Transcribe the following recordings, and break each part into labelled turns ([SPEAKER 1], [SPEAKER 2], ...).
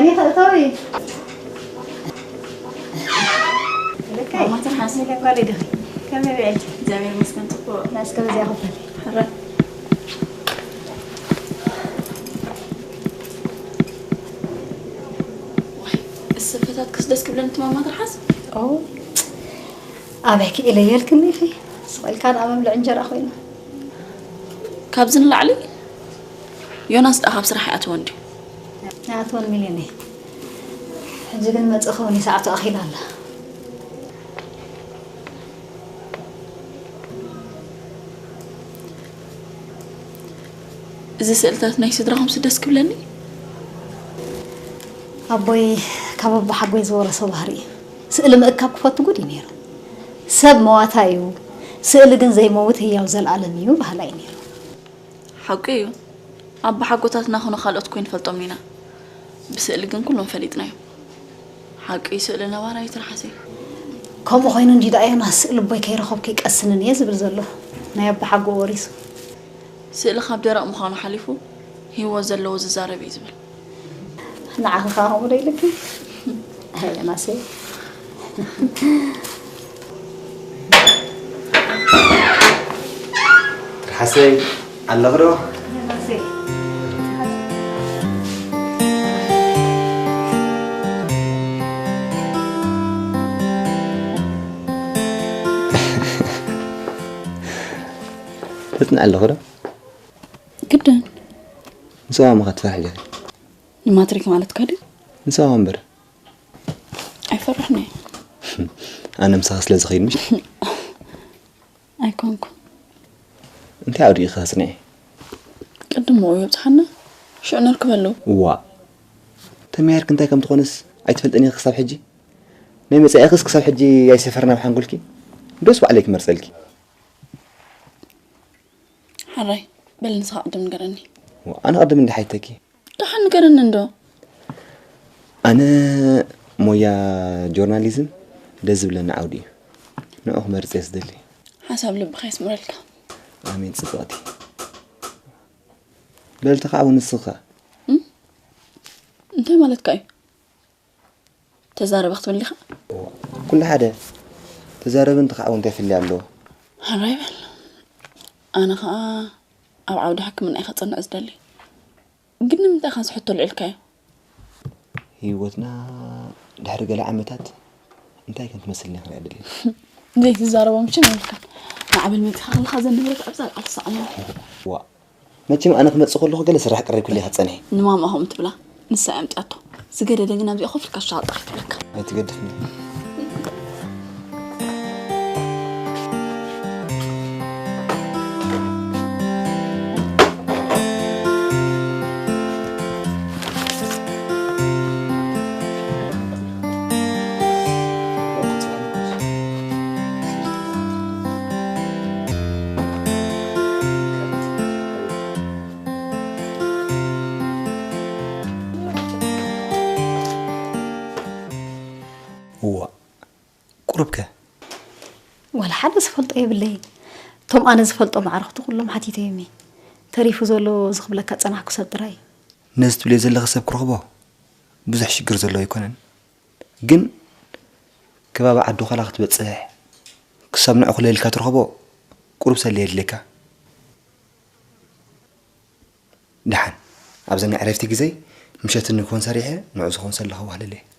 [SPEAKER 1] يعني خلطوي
[SPEAKER 2] ما تنحسي لك والدي كم بعد زميل مسكن تقول
[SPEAKER 1] ناس كذا زي أخوك
[SPEAKER 2] حرة السفتات كسدس قبل أنت ما ترحس
[SPEAKER 1] أو أبيك إلى يلكني في سؤال كان أمام العنجر أخوينا
[SPEAKER 2] كابزن العلي يونس أخاب صراحة أتوندي
[SPEAKER 1] أتون مليوني حجي ما تأخوني ساعة أخيرا الله
[SPEAKER 2] إذا سألتات ناي سدرهم سدس قبلني
[SPEAKER 1] أبوي كباب بحبوي زورة صباحري سأل مأكب كفت قولي نيرو سب مواتايو سأل جن زي موت هي وزل عالميو بهلاي نيرو
[SPEAKER 2] حقيقي أبا حقوتاتنا هنا خالت كوين فلتمنينا بسأل جن كلهم فليتنا حقيقي سألنا وانا يترحسي
[SPEAKER 1] كم خوينن جدا أيام هسأل أبوي كي رخب كيك أسنن يزبر زله نياب حقه وريسو
[SPEAKER 2] سأل خاب دراء مخانو حليفو هو زله وززارة بيزبل
[SPEAKER 1] نعم خاهم ريلك هيا ناسي
[SPEAKER 3] ترحسي على غرو
[SPEAKER 1] ناسي
[SPEAKER 3] بتنا على غرو
[SPEAKER 2] جدا
[SPEAKER 3] نسوها ما تفرح لي
[SPEAKER 2] ما تريك مالت كادي
[SPEAKER 3] نسوها مبر
[SPEAKER 2] أيفرحني
[SPEAKER 3] أنا مساس لزخير مش
[SPEAKER 2] أيكونكم
[SPEAKER 3] أنت عودي خاصني
[SPEAKER 2] قدم مو يبتحنا شو نركب له
[SPEAKER 3] وا تمير كنت كم تخونس أيتفلتني خصاب حجي نيم سأخس خصاب حجي يا سفرنا بحنقولكي دوس عليك مرسلكي
[SPEAKER 2] حري بل نسخ قدم نقرني
[SPEAKER 3] وأنا أقدم من حياتكي
[SPEAKER 2] دحن نقرن ندو
[SPEAKER 3] أنا مويا جورناليزم دزب لنا عودي نأخ مرسيس دلي
[SPEAKER 2] حسب لب خيس مرلك
[SPEAKER 3] آمين صفاتي بل تقعون السخة
[SPEAKER 2] انت مالت كاي تزارب اخت من اللي
[SPEAKER 3] كل حدا تزارب انت قعون في اللي عملوه
[SPEAKER 2] حري بل أنا خا أو عودي حكم من أي خطنا أزدلي قلنا متى خاص حطوا العلكاي
[SPEAKER 3] هيوتنا دحر قال عمتات انتي كنت مسلني خلي عدلي
[SPEAKER 2] زي تزارب ومشي مالك مع بالميت خل خزن نبرك أبزال أقصى أنا
[SPEAKER 3] وا ما تشم أنا كنت أقول له قال سرح قري كلها تصنعي
[SPEAKER 2] نمام أهم تبلا نسا أمتعته سجد دقنا بيأخذ لك الشاطر لك
[SPEAKER 3] هاي تقدفني هو قربك
[SPEAKER 1] ولا حد زفلط ايه بالله توم انا زفلطو معرفتو كلهم حتيته يمي تريفو زلو زخبلك صنعكو سدراي
[SPEAKER 3] نزت بلي زله خسب كرخبو بزح شجر زله يكونن جن كباب عدو خلاخ تبصح كسبنا اخو ليلك ترخبو قرب سليل لك دحن ابزنا عرفتي غزي مشات نكون صريحه نعوز خون سلخه وهله ليه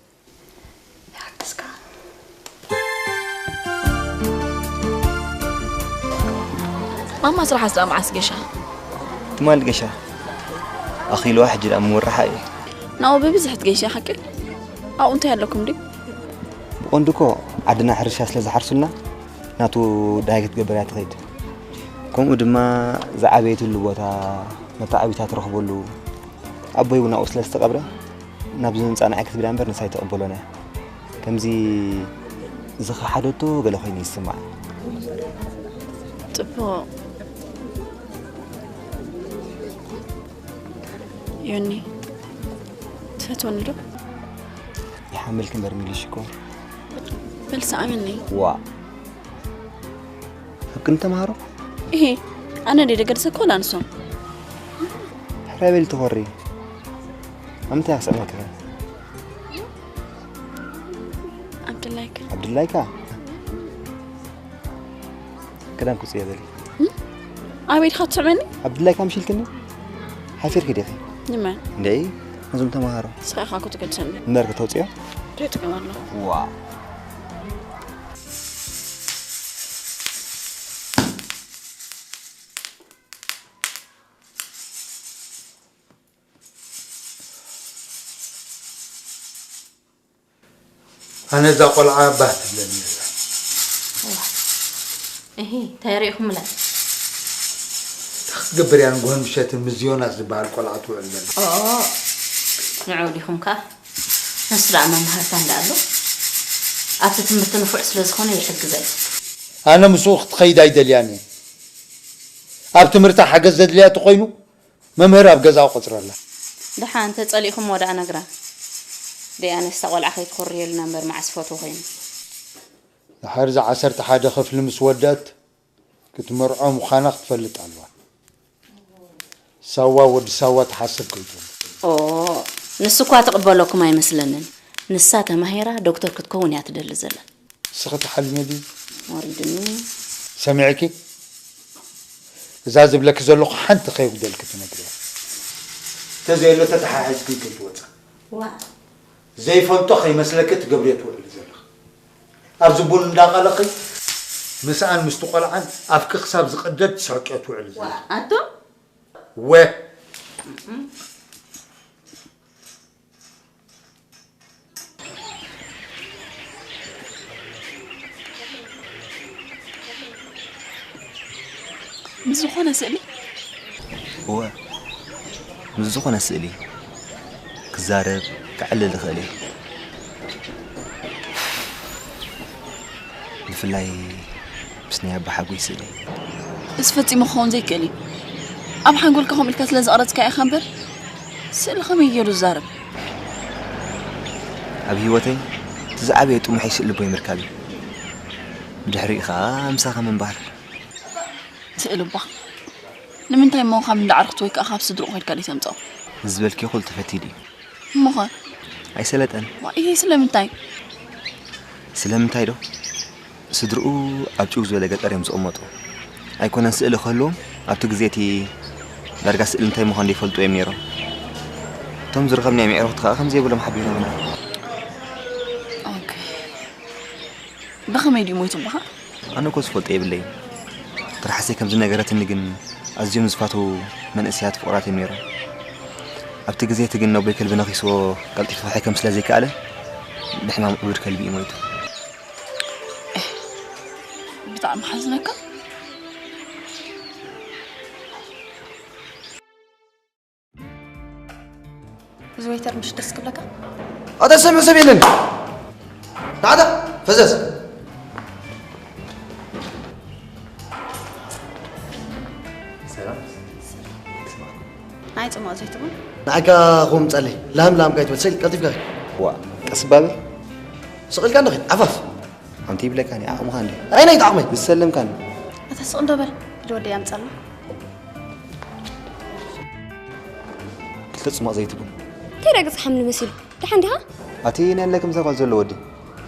[SPEAKER 2] ما مسرح أسلام عسقشة
[SPEAKER 3] مال قشة أخي الواحد الأمور رحاي
[SPEAKER 2] ناو ببزحت قيشة حكي أو أنت لكم دي
[SPEAKER 3] بقندكو عدنا حرشة سلازة حرسلنا ناتو دايقت قبرات غيد كم قدما زعبيت اللوبوتا متعبيتات رخبو اللو أبوي ونا أسلا استقبره نابزون أنا عكس بلانبر نسايت أقبلونا كمزي زخ حدوتو قالوا خيني السماع
[SPEAKER 2] تبو يوني تفتون له
[SPEAKER 3] يحمل كم برميل الشكو
[SPEAKER 2] بل سامني
[SPEAKER 3] وا كنت مهارو
[SPEAKER 2] إيه أنا دي دقر سكول أنسوم
[SPEAKER 3] حرابيل تغري أمتى أحسن كذا عبد الله كا كلام كوسي هذا
[SPEAKER 2] عبيد خاطر مني
[SPEAKER 3] عبد الله كم شيل كنا حافر كده أخي
[SPEAKER 2] نعم
[SPEAKER 3] ليه نزوم تمهارو
[SPEAKER 2] صحيح كنت قلت سنة
[SPEAKER 3] نرجع توصيه
[SPEAKER 2] ريت كمان
[SPEAKER 3] واو
[SPEAKER 4] أنا إذا قلعة بهت لني
[SPEAKER 5] إيه تاريخهم لا
[SPEAKER 4] تقبر يعني قهن مشيت المزيونات زبال قلعة وعلمنا
[SPEAKER 5] نعوديهم كا نسرع ما مهرتان لالو أتت متنفع سلسخون يحق زي
[SPEAKER 4] أنا مسوخ تخيد أيدل يعني أبت مرتاح حق الزد لي أتقينو ما مهر أبجز أو قطر الله
[SPEAKER 5] دحان تسأليهم ودا أنا قرا دي أنا استقبل أخي تخري النمبر مع صفاته خين
[SPEAKER 4] حرز عسرت حاجة خف المسودات كنت مرعوم وخانق تفلت عنوان سوا ود سوا تحسب كلهم
[SPEAKER 5] أوه نسكوا تقبلوكم ما يمثلن نساته مهيرة دكتور كتكون يعتدل زلا
[SPEAKER 4] سخت حل مدي
[SPEAKER 5] موردني
[SPEAKER 4] سمعكي إذا زبلك زلق حنت خير بدلك تنقرأ تزي له تتحاجز كل توت
[SPEAKER 5] وا
[SPEAKER 4] زي فنتخي مسلكت قبريت ولا زلق أرزبون داقلقي مسأل مستقلعا أفك حساب زقدت ساكت ولا زلق
[SPEAKER 5] أنتو
[SPEAKER 4] و
[SPEAKER 2] مزخونة سألي
[SPEAKER 3] هو مزخونة سألي كزارب كعلل خالي بفلاي بسني أبا حقوي سألي
[SPEAKER 2] اسفتي مخون زي كلي أم حنقول كهم الكاس لزقرت كاي خنبر سأل خمي يجرو الزارب
[SPEAKER 3] أبي هوتي تزعبي تقوم حيش اللي بوي مركبي بدحري خامسة من بحر
[SPEAKER 2] سألوا بخ لمن تايم موخا من دعرقت ويك أخاف صدرق غير كالي سمتو
[SPEAKER 3] زبالكي قلت فتيدي
[SPEAKER 2] موخا
[SPEAKER 3] أي سلت أنا
[SPEAKER 2] وإيه سلم تاي
[SPEAKER 3] سلام تايدو صدرقو أبجوز ولا قد أريم زقمتو أيكون نسأل خلوم أبتو جزيتي درجة سأل تاي مخان دي فلتو أميرو توم زرقم نعمي أروح تخا خمسة ولا محبينا منه
[SPEAKER 2] أوكي بخم يدي مويتو بخا
[SPEAKER 3] أنا كوس فلت إيه بالليل ترى حسي كم زنا جرت نجن أزيم زفاتو من أسيات فقرات أميرو أبتو جزيتي جن نوبي كلب نخيسو قلت في حكم سلازي كاله نحنا مقبر كلبي مويتو
[SPEAKER 2] بتاع محزنك
[SPEAKER 6] زويتر مش دسك لك
[SPEAKER 7] هذا سمع سبيلن هذا فزز
[SPEAKER 6] هاي تما زيتون
[SPEAKER 7] نعكا قوم تصلي لام قايت بتسل قلتي فيك
[SPEAKER 3] وا كسبابي
[SPEAKER 7] سقل كان نخي عفاف
[SPEAKER 3] أنتي بلا كاني أقوم خاندي
[SPEAKER 7] أين يطعمي
[SPEAKER 3] بسلم كان
[SPEAKER 6] أتسقون دبل الودي يا مصلى
[SPEAKER 3] قلت سمع زيتبون
[SPEAKER 6] تيرقص حمل مسيل لحندي ها
[SPEAKER 3] أتينا لكم زغال زلوا ودي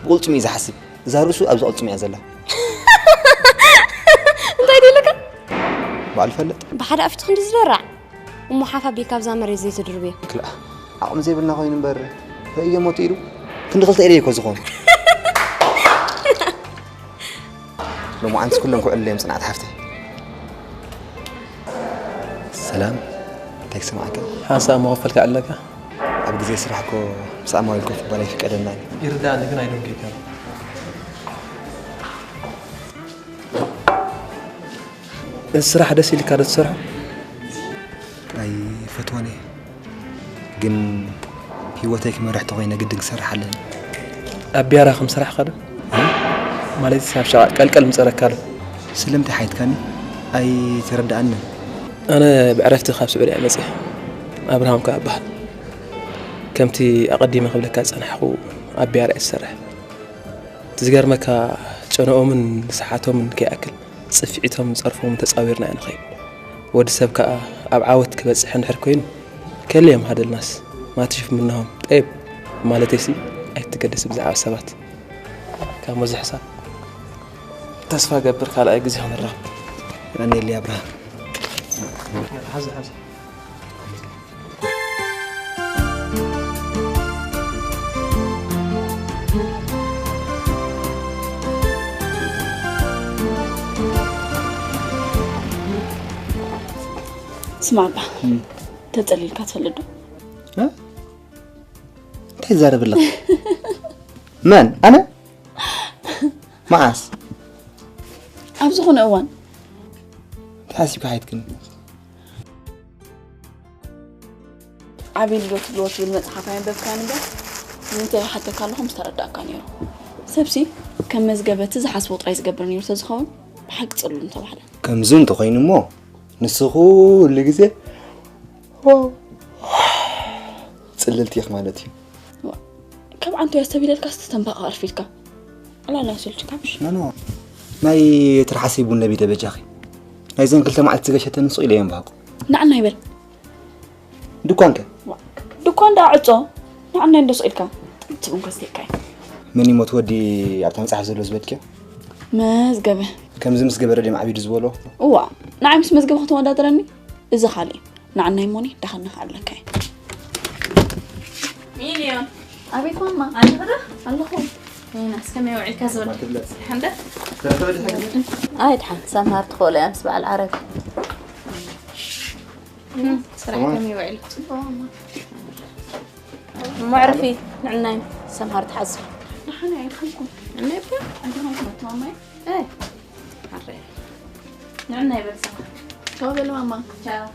[SPEAKER 3] قلت ميزة حسب زارسو أبز قلت ميزة زلا
[SPEAKER 6] أنت يدي لك
[SPEAKER 3] بعرف هلا
[SPEAKER 6] بحدا أفتح خندي زرع ومحافة بيكاب زامر زيت دربيه
[SPEAKER 3] لا أقوم زي بالنا خوين برا فهي موتيرو كنت قلت إليك وزخون لو ما عندك كلهم كل اللي صنعت حفتي سلام تكسي معك
[SPEAKER 8] حاسة مغفلك على لك
[SPEAKER 3] أبغى زي سرحكو مساء ما يلكم في بالي في كأدنى
[SPEAKER 8] يرد عندك أنا يدوم كيكا الصراحة دسي اللي كانت الصراحة
[SPEAKER 3] أي فتواني جن هيوتك ما رحت غينا قد نسرح لنا
[SPEAKER 8] أبي أرى خمس صراحة قدم مالتي ساب شغال كل مصرك كارو
[SPEAKER 3] سلمت حيت كاني أي ترد عنه
[SPEAKER 8] أنا بعرفت خاب سعودي مسيح أبراهام كأبها كمتي أقدم قبل كاس أنا حقو أبي أرى السرح تزجر مكا جنوا من ساعاتهم من كأكل صفيتهم صرفهم تصاويرنا أنا خيب ود سبكة أبعاوت كبس حن حركين كل يوم هذا الناس ما تشوف منهم طيب مالتي سي أتقدس بزعاء السبات كم وزح حساب تصفى قبر خال أي جزء مرة
[SPEAKER 3] أنا اللي أبرهام
[SPEAKER 8] حزن
[SPEAKER 2] اسمع بقى تتقلي الكاتفلدو
[SPEAKER 3] ها انت زارب الله من انا معاس
[SPEAKER 2] ابزخون اوان
[SPEAKER 3] تحسب حياتكن
[SPEAKER 2] عبيد لوت بالمصحف يعني بكان ده انت حتى كلهم ترداك نيرو سبسي كم مزغبت زحسبو طري زغبر نيرو تزخون بحق صلو انت بحال
[SPEAKER 3] كم زون تخين مو نسخو اللي جزء صللت يخ مالتي
[SPEAKER 2] كم انتو يستبيل الكاست تنبق عرفيتك لا سلت كمش
[SPEAKER 3] نو ماي ترحسيبو النبي دبجاخي ايزن كلتا معت تغشت نسو الى ينباقو
[SPEAKER 2] نعنا يبل
[SPEAKER 3] دكانك
[SPEAKER 2] دكان دا عطو نعنا ندس إلك تبون كستيكاي
[SPEAKER 3] مني موت ودي عبد المصحف زلو زبدك
[SPEAKER 2] مزغبه
[SPEAKER 3] كم زمس جبر دي معبيد زبولو
[SPEAKER 2] وا نعم مزغبه خطو ودادرني اذا خالي نعنا يموني دخلنا عليك مليون أبيت ماما عندي غدا الله هنا سكمي وعي كازول الحمد
[SPEAKER 5] عاد حن سامها تدخل امس بقى العرب
[SPEAKER 2] صراحه كمي وعي
[SPEAKER 5] ما عرفي نعناي سامها تحزب
[SPEAKER 2] نحن عيد خلكم نبي عندهم ماما
[SPEAKER 5] ايه عرفي
[SPEAKER 2] نعناي بس شو بل ماما تشاو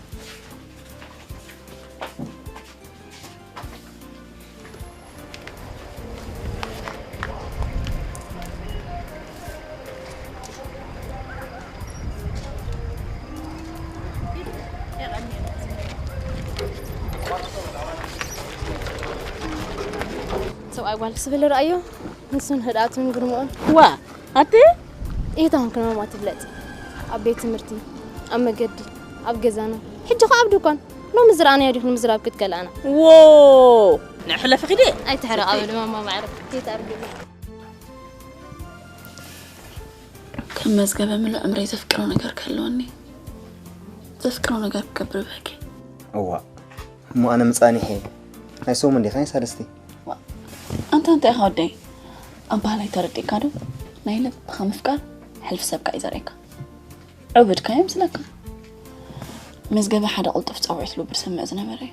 [SPEAKER 6] أول سبيل رأيه نسون هداتون قرمون
[SPEAKER 5] وا أنت
[SPEAKER 6] إيه تهم كنا ما تبلت أبيت مرتي أما جدي أب جزانا حجة عبدكم لو مزرعنا يريح المزرعة بكتكل أنا
[SPEAKER 5] واو نحلة في خدي
[SPEAKER 6] أي تحرق أول ما بعرف كيف تعرف
[SPEAKER 2] كم مزجبة من الأمر يتفكرون نجار كلوني تفكرون نجار كبر بحكي
[SPEAKER 3] هو مو أنا مصاني حي هاي سو من دي خاين سالستي
[SPEAKER 2] أنت يا خدي أبغى لي تردي كارو نايلة بخمفكار حلف سبكة إزاريك عبد كايم سلك مزجبة حدا قلت تصوعت له برسم أزنا مري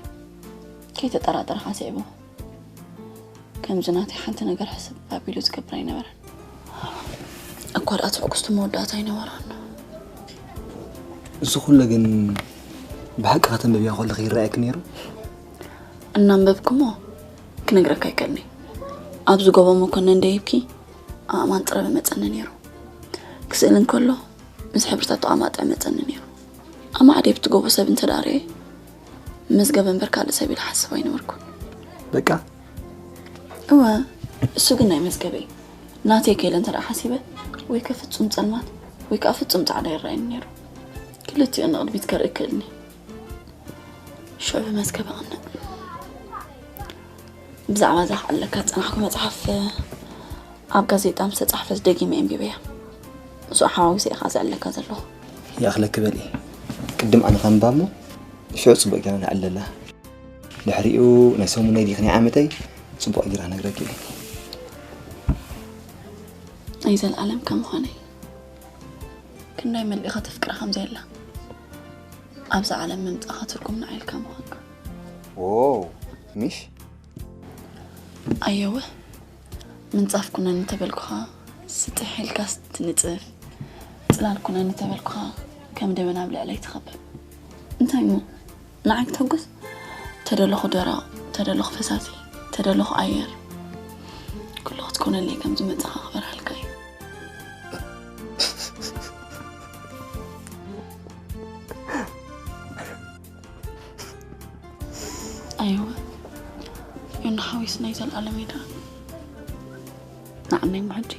[SPEAKER 2] كي تترى حاسبه كم جناتي حتى نجار حسب بابيلو تكبرين مرن أكوار أتوقع استموداتين وران
[SPEAKER 3] زخول لكن بحق خاتم ببيع خول غير رأيك نيرو
[SPEAKER 2] النام ببكمو كنقرأ كايكلني أبزو قبل ما كنا نديبكي أمان ترى بمتأنى نيرو كسئلن كله بس حبرتاتو أمات أمتأنى نيرو أما عريبت قبل سبين تداري مزقبن بركالة سبيل حسبين وركون
[SPEAKER 3] بكا
[SPEAKER 2] هو السوقنا مزقبي ناتي كيلن ترى حسيبه ويكفت صمت سلمات ويكفت صمت على الرين نيرو كلتي أنا قلبي تكركلني شو بمزقبه أنا بزعما زعل لكات أنا حكم أصحف أبقى زيت أمس أصحف دقي ما ينبي بيها سو حاوي سي خاز على كذا له
[SPEAKER 3] يا أخلك بالي قدم أنا غنبامو شو صبق أنا على له لحريقو نسوم نادي خني عامتي صبق أجر أنا قرقي
[SPEAKER 2] أيز العالم كم خاني كنا يمل إخا تفكر خمسة لا أبز عالم من أخاطركم نعيل كم خانك
[SPEAKER 3] واو مش
[SPEAKER 2] أيوه من صاف كنا نتبلكها ستحيل كاست نتف طلال كنا نتبلكها كم دمنا بلا علي تخبب انت مو نعك توقس تدلخ دراء تدلخ فساتي تدلخ أير كله تكون اللي كم زمت خبر هالكاي أيوه ينحوي سنيت الألميدا نعني معجي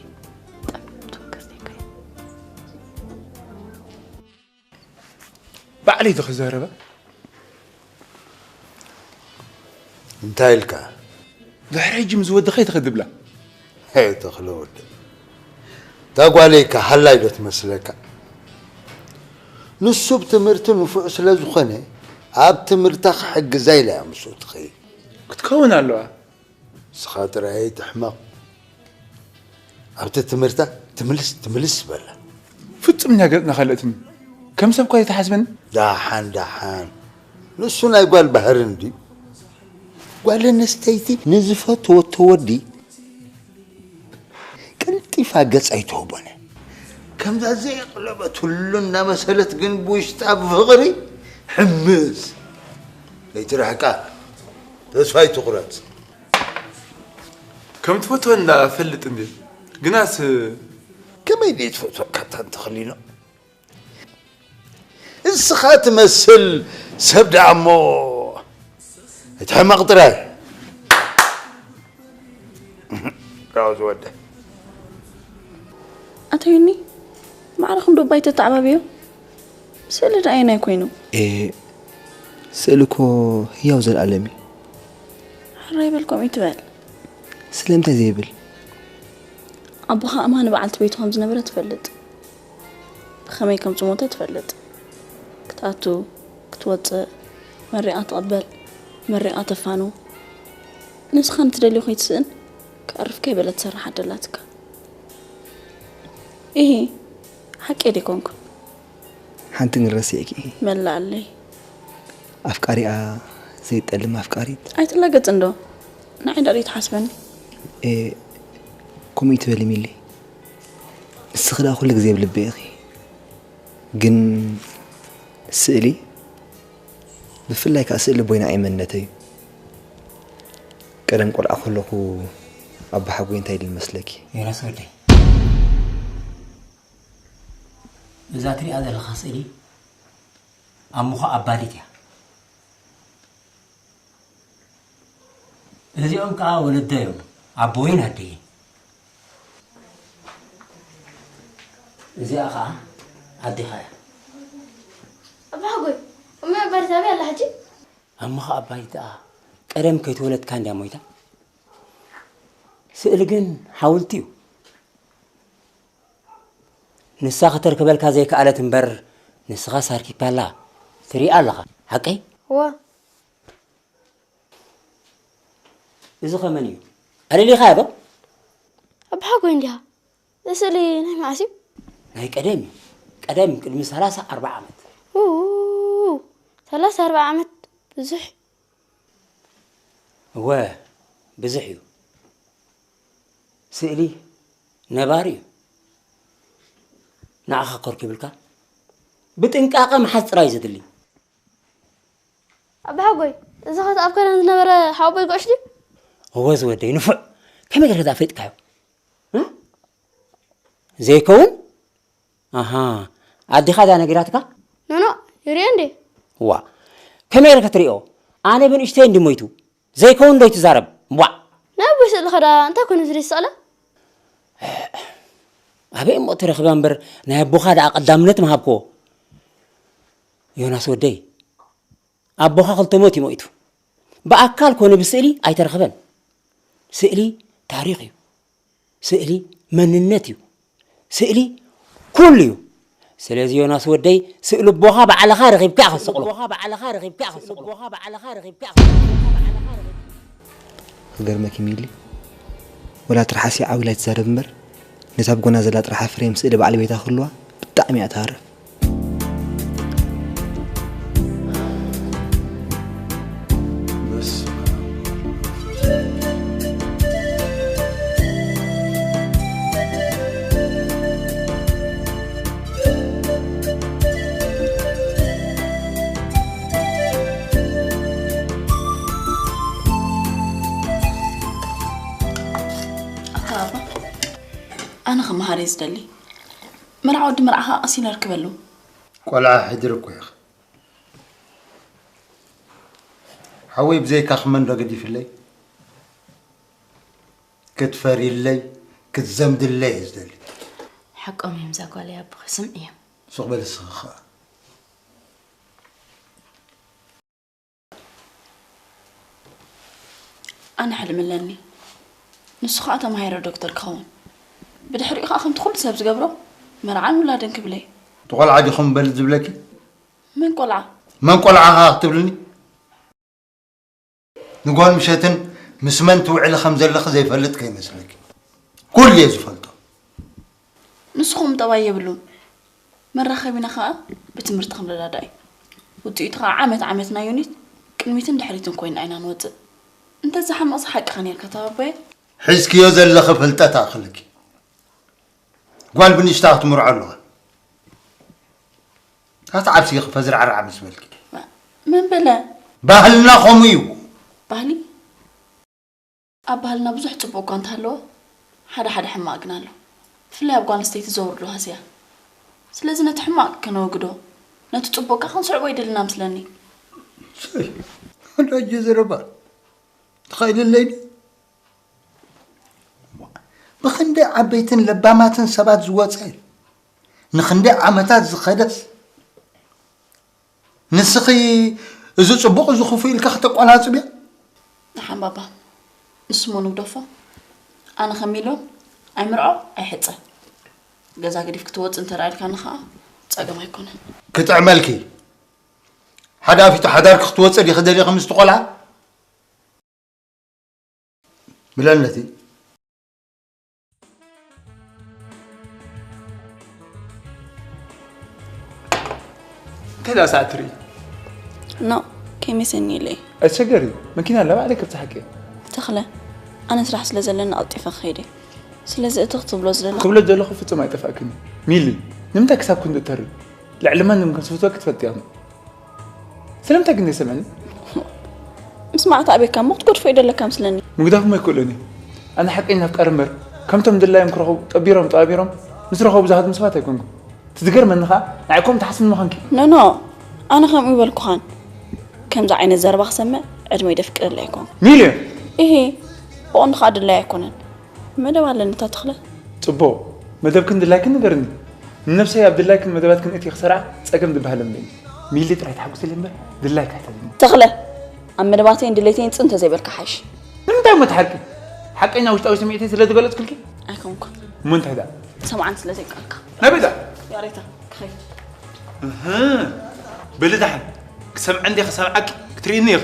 [SPEAKER 9] بعلي تخزاربه
[SPEAKER 4] انتاي لك
[SPEAKER 9] ضحريج مزود خي تخدب له
[SPEAKER 4] هي تخلود تقوليك هلا يدوت مسلك نصب تمرتن وفؤس لزخنه عب تمرتخ حق زي لا مسوت خي
[SPEAKER 8] كتكون على
[SPEAKER 4] سخاطر هي تحمق عبت تمرته تملس بلا
[SPEAKER 8] فتمنا قلنا خلتني كم سبقا يتحسبن
[SPEAKER 4] دحان نسونا يقول بهرن دي قال نستيتي نزفت وتودي كنتي فاقص ايتوبنا كم ذا زي قلبت كلنا مسألة قنبوش تاب فغري حمس يترحكا تسفاي تقرات
[SPEAKER 8] كم تفوتوا لنا فلت اندي قناس
[SPEAKER 4] كما يدي تفوتوا كاتان تخلينا السخات مسل سبد عمو يتحمق طراي راوز وده
[SPEAKER 2] أتوني ما عرفهم دبي تتعب بيو سأل رأينا يكونوا
[SPEAKER 3] إيه سألكو هي وزل العالمي
[SPEAKER 2] حرايب لكم يتبال
[SPEAKER 3] سلمت زيبل
[SPEAKER 2] أبوها أمان بعلت بيتهم زنبرة تفلت بخمي كم تموت تفلت كتاتو كتوت مرئة تقبل مرئة تفانو نسخان تدلي خيت سن كعرف كيف بلا تسرح دلاتك إيه حكي لي كونكو
[SPEAKER 3] حنتن الرسيكي
[SPEAKER 2] ملا علي
[SPEAKER 3] أفكاري زي تقلم أفكاري
[SPEAKER 2] أي تلاقت عنده نعيد أريد حسبني
[SPEAKER 3] إيه كم يتبالي ميلي السخدة أقول لك زي بلبي أخي جن سألي بفل لك أسأل بوين أيمنتي كلام قول أقول له أبو حبوين تايل المسلكي
[SPEAKER 9] يا رسول الله بذاتري هذا الخاصلي أمها أباليتها الذي أمك ولدهم أبوين هدي الذي أخا هدي خير
[SPEAKER 6] أبا حقوي أمي أباليتها بي الله حجي
[SPEAKER 9] أمها أباليتها قرم كيتولد كان دا مويتا سألقن حاولتيو نسخة تركب الكازي كآلة بر نسخة صار كي بالا تري الله حقي
[SPEAKER 6] هو
[SPEAKER 9] إذا خمنيو أنا اللي خايبة
[SPEAKER 6] أبا حقوي عندها لسالي نحن عسيب
[SPEAKER 9] هاي قدامي كل من 3-4 عامات
[SPEAKER 6] أوه 3-4 عامات بزح
[SPEAKER 9] هو بزحيو سألي نباريو نعخا قركي بلكا بتنقاقا محس راي زدلي
[SPEAKER 6] أبا حقوي إذا خاطر أبكر عند نبرة حاوبي قشلي
[SPEAKER 9] هو زودي نفع كم يقدر دافيت كايو ها زي كون اها ادي خذ انا قراتك
[SPEAKER 6] نو يري عندي
[SPEAKER 9] وا كم يقدر تريو انا بن اشتين دمويتو زي كون دوي تزارب وا
[SPEAKER 6] نبوس الخدا انت كون زري السؤال
[SPEAKER 9] أبي أم أترك بامبر نهب بخاد قدامنت ما هبكو يوناس ودي أبوها خلط موتي مويتو بأكل كون بسألي أي ترخبن سألي تاريخي سألي مننتيو سألي كليو سلازي يوناس ودي سألو بوها على خارج يبكع السقلو بوها على خارج يبكع السقلو بوها على خارج يبكع
[SPEAKER 3] غير ما كميلي ولا ترحسي عاولة تزارب مر نساب قنا زلات راح فريم سئل بعلي بيتا خلوة بالطعم أتعرف
[SPEAKER 4] بس
[SPEAKER 2] أنا خمهاري زدلي مرعود مرعها أصيل أركبلو
[SPEAKER 4] قلعة حدرك يا أخي حويب زيك أخمن رقدي في الليل كتفاري الليل كتزمد الليل زدلي
[SPEAKER 5] حق أمي مزاق علي أبو خسم إيه
[SPEAKER 4] سقبل السخاء
[SPEAKER 2] أنا حلم لني نسخة ما هيرا دكتور كون بدحري خم تدخل سب زقبره مرعان ولا دنك بلي
[SPEAKER 4] تقول عادي خم بلد زبلكي
[SPEAKER 2] من قلعة
[SPEAKER 4] اكتبلني نقول مشاتن مسمن توعي لخمزة لخ زي فلت كي مسلك كل يزفلته
[SPEAKER 2] نسخهم طوايا بلون مرة خبينا خاء بتمرت خمر لداي وتيت خاء عمت يونيت كلمتين دحريتن كوين عينا نوت انت زحم أصحك خانير كتاب بيت
[SPEAKER 4] حسك يزل لخ فلتة تاخلك قال بني اشتاق تمر علوها هتعب سيخ فزر عرع مسملك
[SPEAKER 2] من بلا
[SPEAKER 4] باهلنا خميو
[SPEAKER 2] باهلي أبهلنا بزح تبقى كانت هلو حدا حماقنا له فلا أبغى نستيت زور له هسيا سلازم نتحماق كانوا وجدوا نتطبق خان صعب ويد لنا مثلني
[SPEAKER 4] شيء أنا جزربا تخيل الليل بخندق عبيتن لباماتن سبات زوات سيل نخندق عمتات زخدس نسخي إذا تطبق إذا خفي الكختك ولا تبيع
[SPEAKER 2] نحن بابا نسمو نقدفه أنا خميلو أي مرعو أي حتى جزاك ديف كتوت أنت رأيك كان خا تأجر ما يكون
[SPEAKER 4] كتعملكي حدا في تحضرك خطوات اللي خدلي 5 قلعة ملالتي
[SPEAKER 10] كذا ساعتري
[SPEAKER 2] نو كم يسني لي
[SPEAKER 10] أتشجري ماكينة لا عليك بتحكي
[SPEAKER 2] تخلى أنا سرح سلازلنا ألطيفة خيري سلازل تخطب لازلنا
[SPEAKER 10] قبل جل خفت ما يتفاكني ميلي نمت كسب كنت تري العلمان نمكن سوتوا كتفتيهم سلامتك إني سمعني
[SPEAKER 2] مسمعت أبي كم وقت كنت في إيد كم سلني
[SPEAKER 10] مقدار ما يقولني أنا حق إنها في أرمر كم تم دللا يمكرهوا تأبيرهم تأبيرهم مسرحوا بزهاد مسوات يكونكم تذكر منها نعيكم تحسن مخانك
[SPEAKER 2] نو أنا خم يبالك خان كم زعين الزربة خسمة عدم يدفك إلا يكون
[SPEAKER 10] ميلي
[SPEAKER 2] إيه بقول خاد الله يكونن ما دوا على أنت تدخله
[SPEAKER 10] طبو مدب كن دلاكن نقرني نفسي عبد الله كن مدبات كن إتي خسرعة تسأقم دبها لمني ميلي ترى تحبس لي دلاك حتى
[SPEAKER 2] تخله أما دباتين دليتين أنت زي بالكحش
[SPEAKER 10] أنت ما تحكي حقنا وش تأوي سميتي سلا تقولت كلكي
[SPEAKER 2] أكونك
[SPEAKER 10] منتهى
[SPEAKER 2] سمعان سلا زي كلك
[SPEAKER 10] نبدأ
[SPEAKER 2] يا ريتا خير
[SPEAKER 10] بلدحن سمع عندي خسامعك كتريني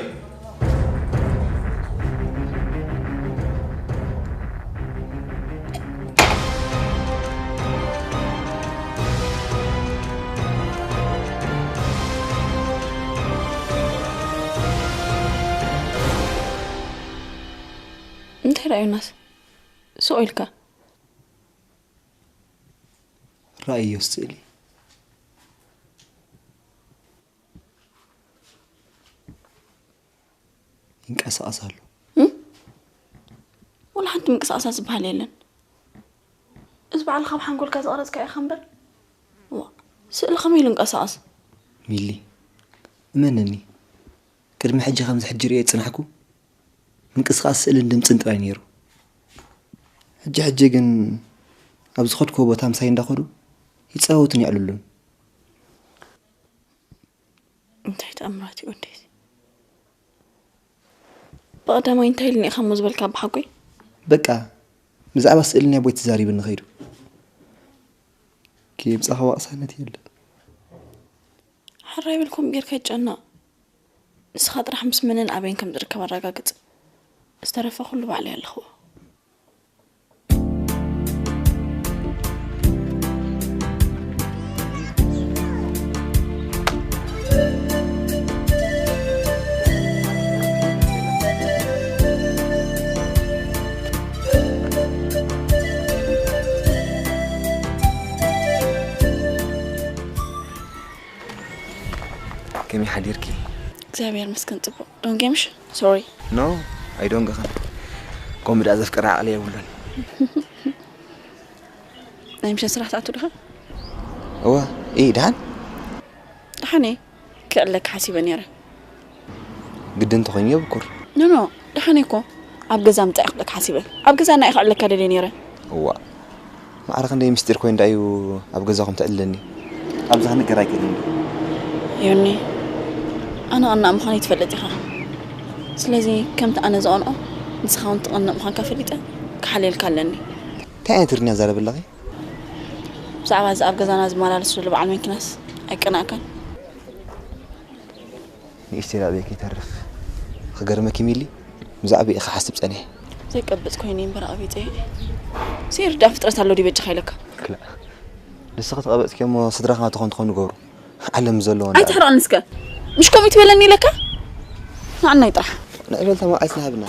[SPEAKER 2] انت رأي الناس سؤالك
[SPEAKER 3] رأيي يستقلي ينقص له
[SPEAKER 2] ولا حد منقص بحال يلن اسبع الخم حنقول كذا أرز كأي خنبر سئل خميل انقص
[SPEAKER 3] ميلي منني كرمي حجي 5 حجريه تصنحكو منقص سئل دمص انطراي نيرو حجي ግን ኣብ ዝኸድኮ ቦታ ምሳይ እንዳኸዱ ይጻወቱን ያሉልን
[SPEAKER 2] እንታይ ተኣምራት እዩ እንዴት በቀዳማይ እንታይ ልኒ ከም ዝብልካ በሓቆይ
[SPEAKER 3] በቃ ብዛዕባ ስእልና ቦይ ተዛሪብን ንኸይዱ كيف صحوا أصلا تيلا
[SPEAKER 2] حراي بالكم غير كيتجنا نسخات راح مسمنن أبين كم دركب الرقاقت استرفا كله عليه الخو
[SPEAKER 3] كم يحديركي
[SPEAKER 2] زابير مسكن طبو don't games sorry
[SPEAKER 3] no I don't go قوم بدي أزف قراءة عليه ولا
[SPEAKER 2] نمشي سرحت أتولها
[SPEAKER 3] هو إيه دهان
[SPEAKER 2] دحاني كألك حسيبني يرى
[SPEAKER 3] قدن تخيني بكر
[SPEAKER 2] no دحانيكو أبجزا متأخذ لك حسيبه أبجزا أنا أخذ لك هذا يرى
[SPEAKER 3] هو ما أعرف إني مستير كوين دايو أبجزاهم تقلني أبجزا هنقرأ كده
[SPEAKER 2] يوني أنا مخاني تفلتها سلازي كم أنا زانقة نسخان تقنن مخان كفلته كحليل كلني
[SPEAKER 3] تاني ترني زارب الله
[SPEAKER 2] بزعبة زعب جزانا زمالا لسلو بعد من كناس أكنا كان
[SPEAKER 3] يشتري بيك يتعرف خجر ما كميلي مزعبي أخ حسب سنة
[SPEAKER 2] زي قبض كوينين برا أبيتي سير دافت رأس هاللودي بيجي خيلك
[SPEAKER 3] لا لسه قبض كم صدرك ما تخون جورو علم زلون
[SPEAKER 2] أي تحرق نسكا مش كم يتولني لك عنا يطرح
[SPEAKER 3] أنا قلت ما عايزنا بنا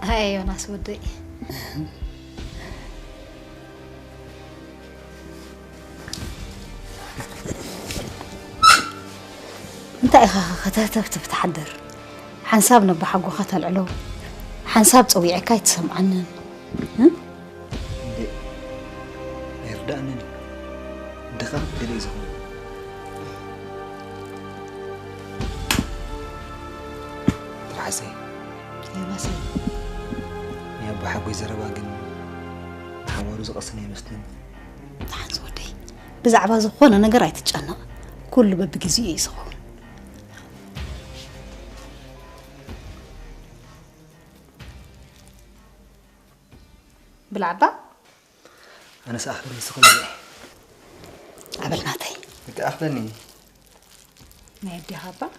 [SPEAKER 1] هاي ناس ودي انت اخا خاتات بتحضر حنسابنا بحقو خات العلو حنساب صويعي كاي تسمعنا
[SPEAKER 3] يردانني دخل دليزه راسي
[SPEAKER 1] يا ناس
[SPEAKER 3] يا بحقو يزرباقن حوالو زقصني مسلم
[SPEAKER 1] تحنس ودي بزعبا زخونه نغير ايتچنا كل ببغزي يسخون بالعبا
[SPEAKER 3] انا ساخذني سخون لي
[SPEAKER 1] قبلناتي
[SPEAKER 3] انت اخذني
[SPEAKER 1] ما يدي هابا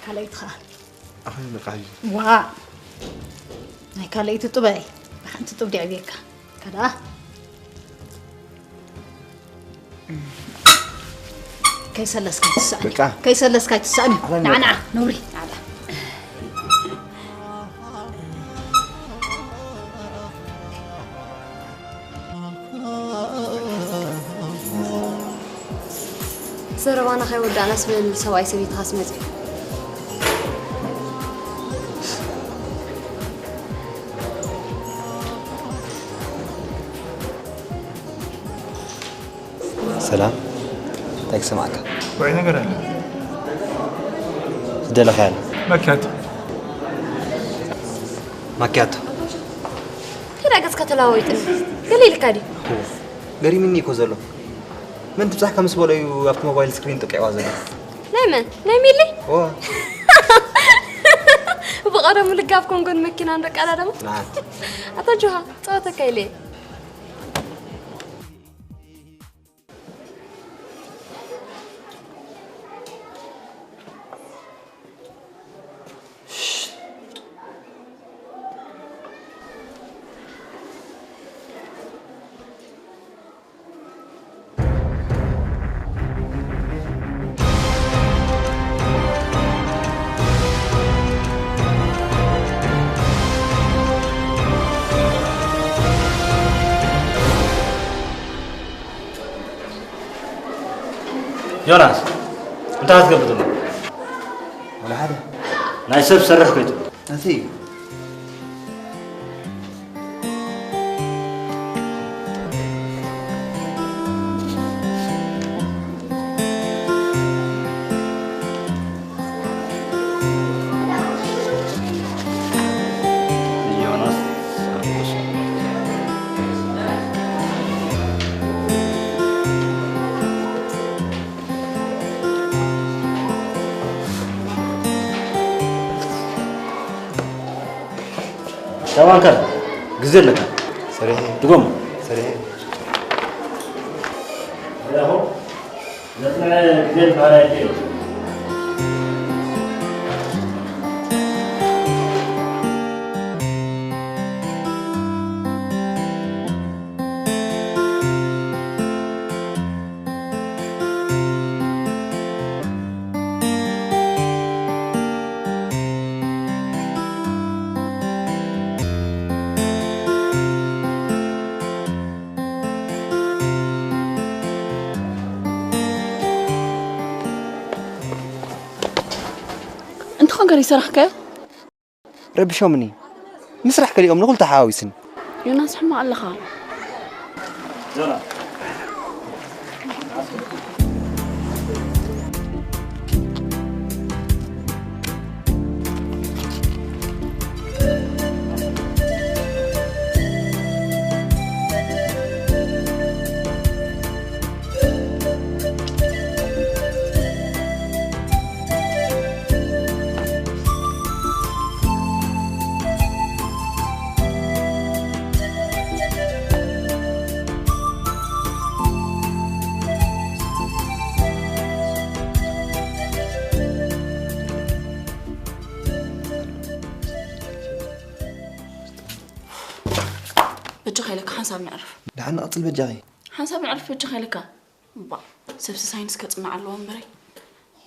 [SPEAKER 1] كاليت خا
[SPEAKER 3] اخذني قاعد
[SPEAKER 1] وا هاي كاليت طبعي انت تبدي عليك كذا كيسلسك تسأني كيسلسك تسأني نعم نوري نعم
[SPEAKER 6] زربانا خي ودع ناس بالسواي سبيت خاص مزي
[SPEAKER 3] سلام تاك سمعك
[SPEAKER 10] وين قرأ
[SPEAKER 3] خدي لك حال
[SPEAKER 10] مكاتو
[SPEAKER 3] مكاتو
[SPEAKER 6] كده قص كتلاويت قليل كادي
[SPEAKER 3] غري مني كوزلو من تبصح كمس بولايو افت موبايل سكرين تقعوا زلو
[SPEAKER 6] نايمن نايميلي
[SPEAKER 3] وا
[SPEAKER 6] بقرا ملقافكم كون مكينه عندك على دم
[SPEAKER 3] نعم
[SPEAKER 6] اتجوها صوتك كايلي
[SPEAKER 11] يوناس انت هتقبضنا
[SPEAKER 3] ولا حاجه
[SPEAKER 11] نايسب سرح كيتو
[SPEAKER 3] نسي
[SPEAKER 11] يوناس تمام كده جزيل لك
[SPEAKER 3] صريح
[SPEAKER 11] تقوم
[SPEAKER 3] صريح
[SPEAKER 11] يا هو نطلع جزيل بهاي
[SPEAKER 2] قال يسرحك
[SPEAKER 3] ربي شو مني مسرح كل يوم نقول تحاويسن
[SPEAKER 2] يوناس حما الله خا
[SPEAKER 11] زونا
[SPEAKER 2] بجي خيلك حساب نعرف
[SPEAKER 7] دحنا قتل بجاي
[SPEAKER 2] حساب نعرف بجي خيلك با سبس ساينس كتصمع له ومبري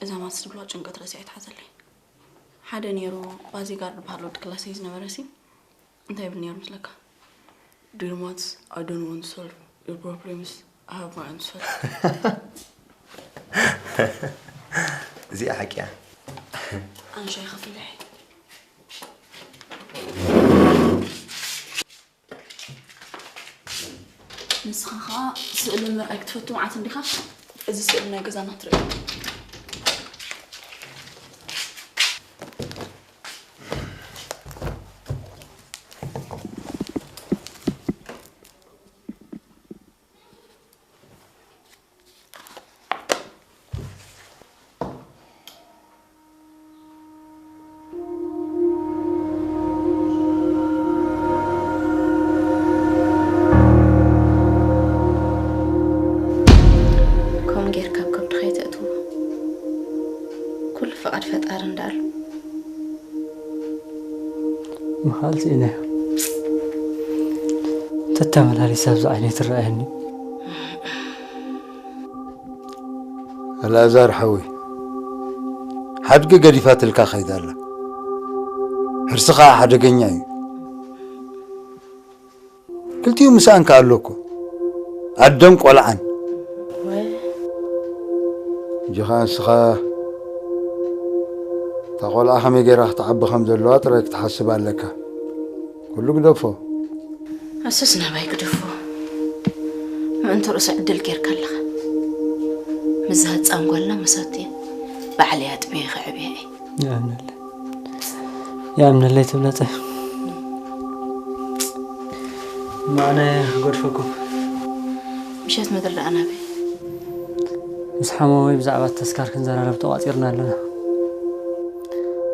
[SPEAKER 2] اذا ما تسبلوا ጭንቀት ረሲያት حزلي حدا نيرو بازي ጋር ባለው ክላስ ይዝ ነበረሲ እንታይ ብንየር መስለካ Do you want I don't want to solve your problems I have my answer
[SPEAKER 3] زي حكي
[SPEAKER 2] انا شيخ فلحي نسخة سؤال المرأة كتفتو معات انديخا إذا سؤالنا قزانا ترقى
[SPEAKER 12] مخالتي أنا تتعمل هالي سابز عيني ترأيني
[SPEAKER 4] الأزار حوي حدق قريفات الكاخي دالة هرسخا حدقني قلت يوم مساء قالوكو أدمك ولا عن جهان سخا تقول أخمي جراح تعب خمس اللوات رايك تحسب عليك كله قدفو
[SPEAKER 5] أسسنا باي قدفو ما أنت رأس عدل كير كلها مزهد أنقولنا مساتين بعليات بيخ عبيعي
[SPEAKER 12] يا من الله يا من الله تبلته ما أنا قدفكم
[SPEAKER 5] مشيت مدل أنا بي
[SPEAKER 12] مسحموي بزعبات تذكار كنزار على بتواتيرنا لنا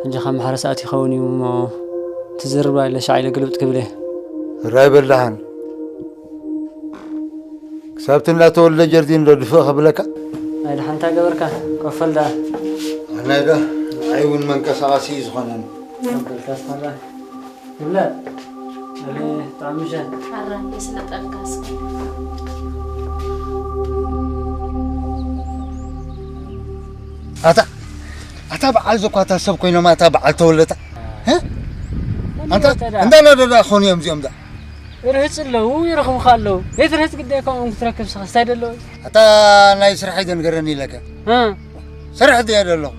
[SPEAKER 12] انجا خام حرسات يخوني وما تزرب على شعيله قلبت قبله
[SPEAKER 4] رايب اللحن كسبتن لا تولى جردين لو دفوها قبلك
[SPEAKER 12] هاي لحن تا قبرك قفل ده
[SPEAKER 4] انا ده عيون من كساسي زخنن
[SPEAKER 12] قبل تسمع لا اللي تعمشان
[SPEAKER 5] حرا يسلط الكاس
[SPEAKER 4] أتابع عايزك واتحسب كوينه ما أتابع التولته ها أنت لا أخوني يوم زيوم ده
[SPEAKER 12] يرهص له يرخم خالله يترهص قدامكم تركب سايد له
[SPEAKER 4] أتا ناي سرح يدن قرني لك
[SPEAKER 12] ها
[SPEAKER 4] سرح دي هذا له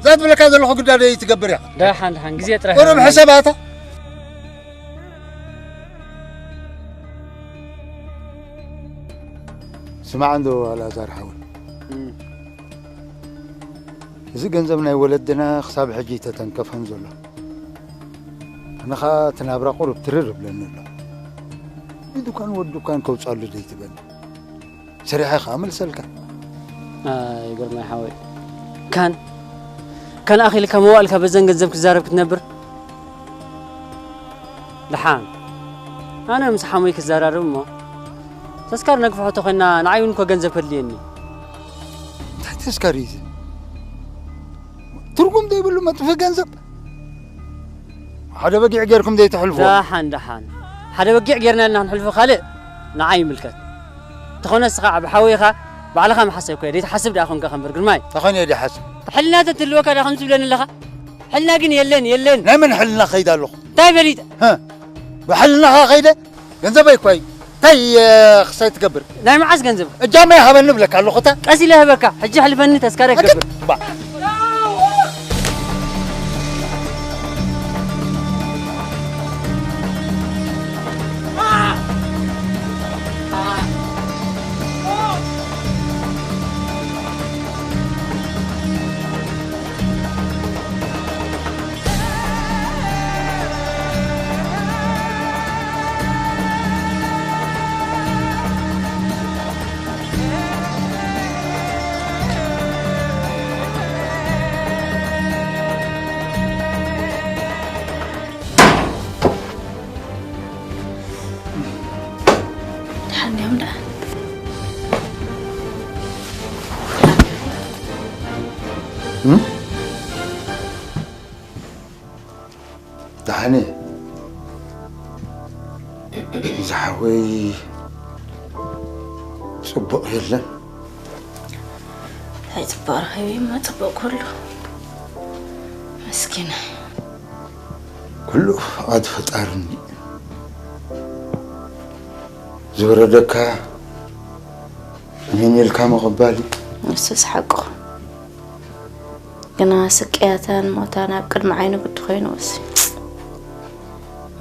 [SPEAKER 4] زاد بلك هذا له قدام يتقبر يا
[SPEAKER 12] ده حن جزيت راح
[SPEAKER 4] ورم حساباته سمع عنده الأزهر حول إذا جنزمنا ولدنا خصاب حجيته تنكفهم زله أنا خاتنا برا قرب تررب لنا الدكان والدكان كوتش على ديت بن سريع خامل سلكه
[SPEAKER 12] يقول ما يحاول كان أخي لك موالك بزن جنزمك زارب كتنبر لحان أنا مسحاميك الزرار ما تذكر نقفه تخينا نعيونك وجنزب كليني
[SPEAKER 4] تذكري ترقم ده يقول ما تفهم جنزب حدا بقي غيركم ده تحلفوا
[SPEAKER 12] دحان حدا بقي غيرنا لنا نحلفوا خالق نعاي ملكت تخونا سقع بحويخه بعلخه ما حسب كده تحسب ده اخونك خمبر قرماي
[SPEAKER 4] تخوني دي حسب
[SPEAKER 12] حلنا تتلوك على 5 بلان لها حلنا كن يلين
[SPEAKER 4] نعم حلنا خيدا له
[SPEAKER 12] طيب بريد
[SPEAKER 4] ها وحلناها خيدا جنزب كوي تاي خصي تكبر
[SPEAKER 12] نعم عز جنزب
[SPEAKER 4] الجامع هبن لك على لغته
[SPEAKER 12] قاسي لها بكا حجي حلفني تذكرك كبر
[SPEAKER 4] زحوي صبق يلا
[SPEAKER 5] هاي تبار هاي ما تبقى كله مسكينة
[SPEAKER 4] كله عاد فطارني زوردك من الكام قبالي
[SPEAKER 5] نفس حقه كنا سكياتان موتانا بقدم عينه قد خوينه بس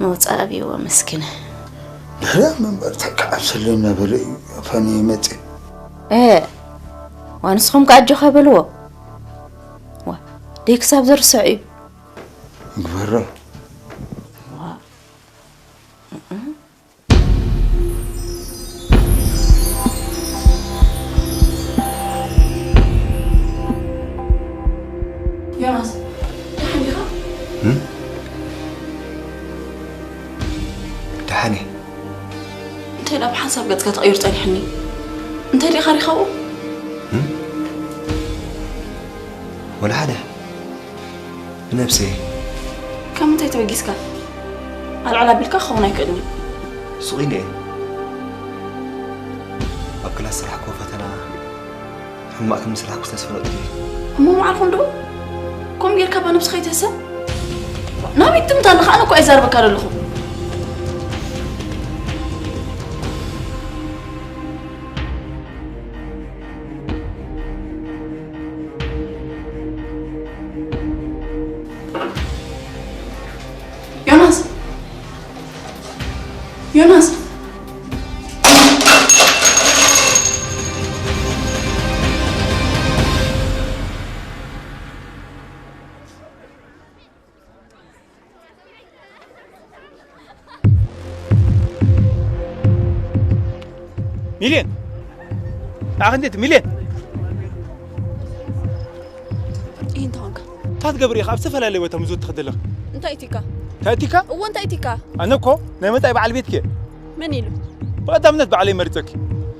[SPEAKER 5] موت أبي ومسكينة
[SPEAKER 4] لا من برتك عسلنا بلي فاني متي
[SPEAKER 5] ايه وانسخم قاعد جوخا بلو ديك ساب زر سعيب
[SPEAKER 4] قبرة
[SPEAKER 2] يونس
[SPEAKER 3] دحاني
[SPEAKER 2] انت لا بحسب قد تغير تنحني انت اللي خاري خو
[SPEAKER 3] ولا حدا بنفسي
[SPEAKER 2] كم انت توجيسك على بالك خونا يكدني
[SPEAKER 3] صغيرة أبكلا سرح كوفتنا هم أكمل سرح كوستسفلت
[SPEAKER 2] هم ما عارفون دو كم يركب نفس خيت هسه نامي تمت أنا خانك وأزار بكار اللخو يونس
[SPEAKER 10] ميلين أخندت ميلين
[SPEAKER 2] إيه أنت هونك
[SPEAKER 10] تات قبري خاب سفلا اللي وتمزود تخدلك
[SPEAKER 2] أنت إتيكا
[SPEAKER 10] تأتيكا
[SPEAKER 2] هو أنت إتيكا
[SPEAKER 10] أنا كو نمت أي بعلى بيتك
[SPEAKER 2] من يلو
[SPEAKER 10] وقدمت بعلي مرتك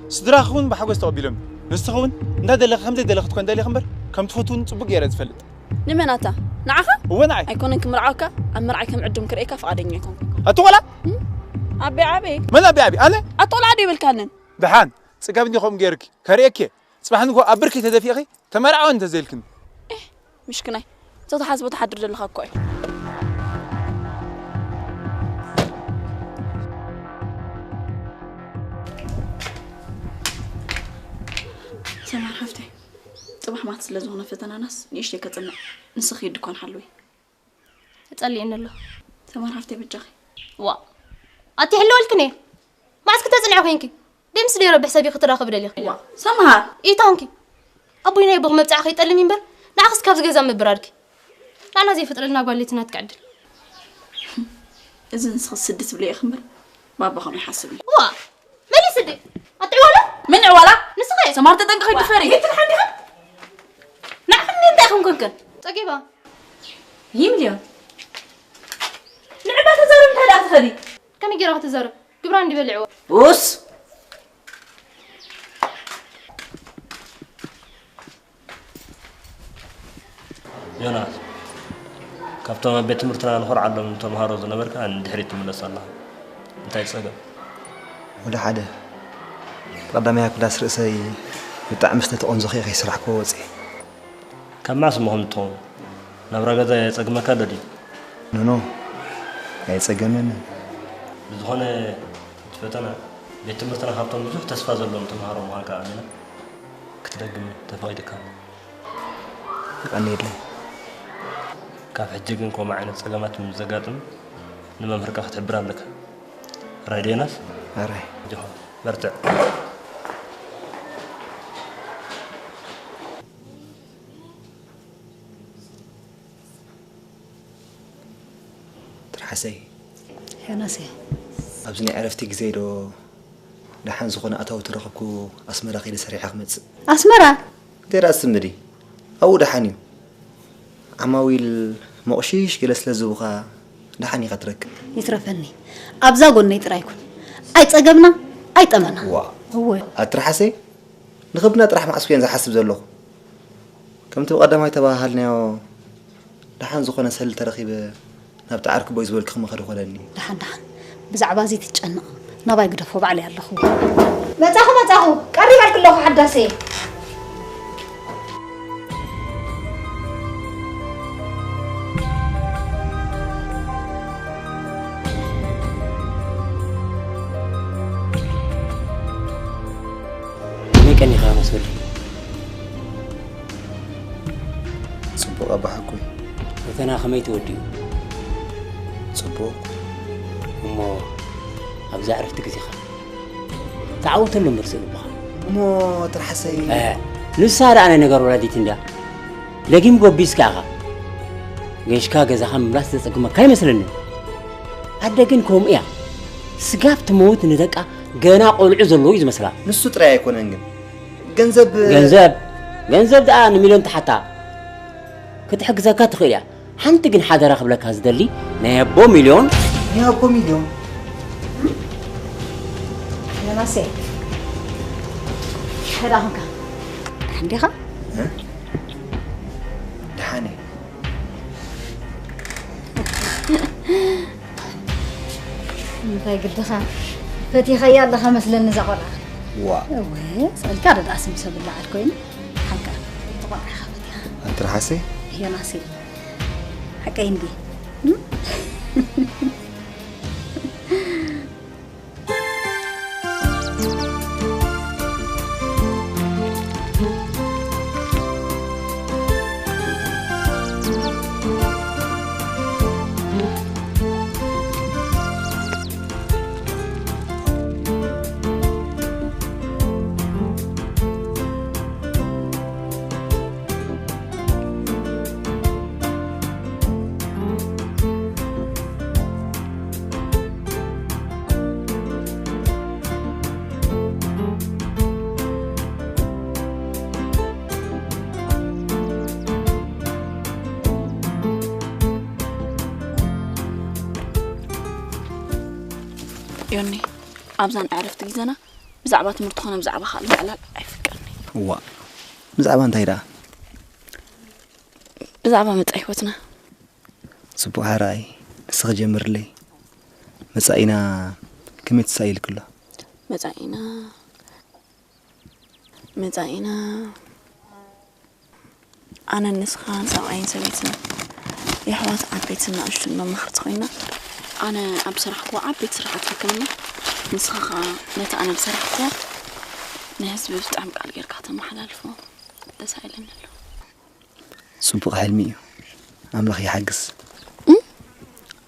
[SPEAKER 10] صدراخون بحاجة تقبلهم نستخون نادى لك خمسة دلخت كون دالي خمر كم تفوتون صبق يا رد فلت
[SPEAKER 2] نمناتا نعها
[SPEAKER 10] هو نعي
[SPEAKER 2] أيكون إنك مرعاكا أم مرعاكم عدم كريكا فقادين يكون
[SPEAKER 10] أتولا
[SPEAKER 2] عبي
[SPEAKER 10] من أبي أنا
[SPEAKER 2] أطول عادي بالكانن
[SPEAKER 10] دحان سقابني خم غيرك كريكي صباحن كو أبركي تدفي أخي تمرعوا أنت زيلكن
[SPEAKER 2] إيه مش كناي تطلع حاسبة تحضر لها كوي سمع حفتي صباح ما تسلزونا فتنا ناس نيشتي كتنا نسخي دكان حلوي
[SPEAKER 6] تصلي إن الله
[SPEAKER 2] سمع حفتي بتجخي
[SPEAKER 6] وا أتي حلولتني ما عسكت تزنع خوينكي ديمس لي ربح سبي خطر أخبر لي
[SPEAKER 2] وا سمع
[SPEAKER 6] إيه تانكي أبوينا يبغى مبتاع خي يتقلني مبر ناخذ كاف جزء من برادك أنا زي فترة لنا قال لي تنات قعدل
[SPEAKER 2] إذا نسخ سدت بلي أخبر ما بخون يحسبني
[SPEAKER 6] وا مالي سدي أطعولا
[SPEAKER 2] من عولا
[SPEAKER 6] نسخي
[SPEAKER 2] سمارت تنقخي تفري
[SPEAKER 6] هي تنحني نعم أنت أخون كن تجيبها
[SPEAKER 2] هي مليون لعبة تزارب انت لا تخدي
[SPEAKER 6] كم يجي راح تزارب قبران دي بلعوا
[SPEAKER 5] بوس
[SPEAKER 11] يوناس كابتن بيت مرتنا نخر عدم تمهارو زنبرك عن دحريت من الله انت يصقب
[SPEAKER 3] ولا حدا قدامي هاك داس رأسي بتاع مستة أنزخي خي سرح كوزي
[SPEAKER 11] كم ما اسمهم تون نبرة جزاء يصقب مكادري
[SPEAKER 3] نو يصقمنا
[SPEAKER 11] بزخانة تفتنا بيت مرتنا خابتن بزوج تسفى زلهم تمهارو معك عمنا كتلقم تفايدك
[SPEAKER 3] قنيت لي
[SPEAKER 11] كاف حجيجن كوما عينت صقمات من زقاتم لما مركا ختعبر لك رايديناس
[SPEAKER 3] راي
[SPEAKER 11] جو برتع
[SPEAKER 3] ترحسي
[SPEAKER 1] يا ناسي
[SPEAKER 3] أبزني عرفتك زيدو لحن زخنا أتاو ترخبكو أسمرا خيل سريع أخمت
[SPEAKER 1] أسمرا
[SPEAKER 3] دير أسمري أو دحانيو عماويل مقشيش جلس لزوخا دحاني قترك
[SPEAKER 1] يترفني أبزا قلنا يترايكون أي تسقبنا أي تمنا
[SPEAKER 3] هو أترحسي نخبنا ترح مع سكين زي حسب زلو كم تقدم هاي تباهلنا دحان زخنا سهل ترخيب نبت عارك بويز ولك خم خدو خلني
[SPEAKER 1] دحان بزعبازي تتجنق نباي قدفو بعلي الله خو متاخو قريب على كله حداسي
[SPEAKER 9] كاني خامس ولي
[SPEAKER 3] صبوق أبا حكوي
[SPEAKER 9] وثنا خميت وديو
[SPEAKER 3] صبوق
[SPEAKER 9] مو أبزع عرفت كذيخا تعاوت لهم برسل بخا
[SPEAKER 3] مو ترحسي
[SPEAKER 9] لسه أنا نقر ولادي تندا لكن قبيس كاغا جيش كاغا زخم بلاس تسقم كاي مثلنا عدقن كوم إيه سقاف تموت ندقة جنا قول عزلو يز مثلا
[SPEAKER 3] نسو ترى يكون أنجن جنزب
[SPEAKER 9] ده أنا مليون تحتا كتحق زكاة تخيلها حنت جن حدا راخب لك هزدلي نيابو مليون
[SPEAKER 1] يا ناسي هذا هم كان عندي خا
[SPEAKER 3] دحاني
[SPEAKER 1] انت قلت خا فتي خيال لها مثل النزاقنا
[SPEAKER 3] وا
[SPEAKER 1] سأل كارد اسم سب الله الكوين حنكا طبعا خفتي
[SPEAKER 3] انت رحسي
[SPEAKER 1] يا ناسي حكاين دي
[SPEAKER 2] يوني أبزان عرفت جزنا بزعبات مرتخنا بزعبة خالد على أفكرني
[SPEAKER 3] وا بزعبة أنت هيدا
[SPEAKER 2] بزعبة متأيوتنا
[SPEAKER 3] صبو هراي نسخ جمر لي مسائنا كم تسائل كله
[SPEAKER 2] متأينا أنا النسخان سبعين سبيتنا يحوات عبيتنا أشتنا مخطخينا أنا بصراحة عبيت صراحة كلمة نسخة نتا أنا بصراحة ناس بفتعم قال غير كاتم محلالفو تسائلنا له
[SPEAKER 3] صبو حلمي أملخ يحجز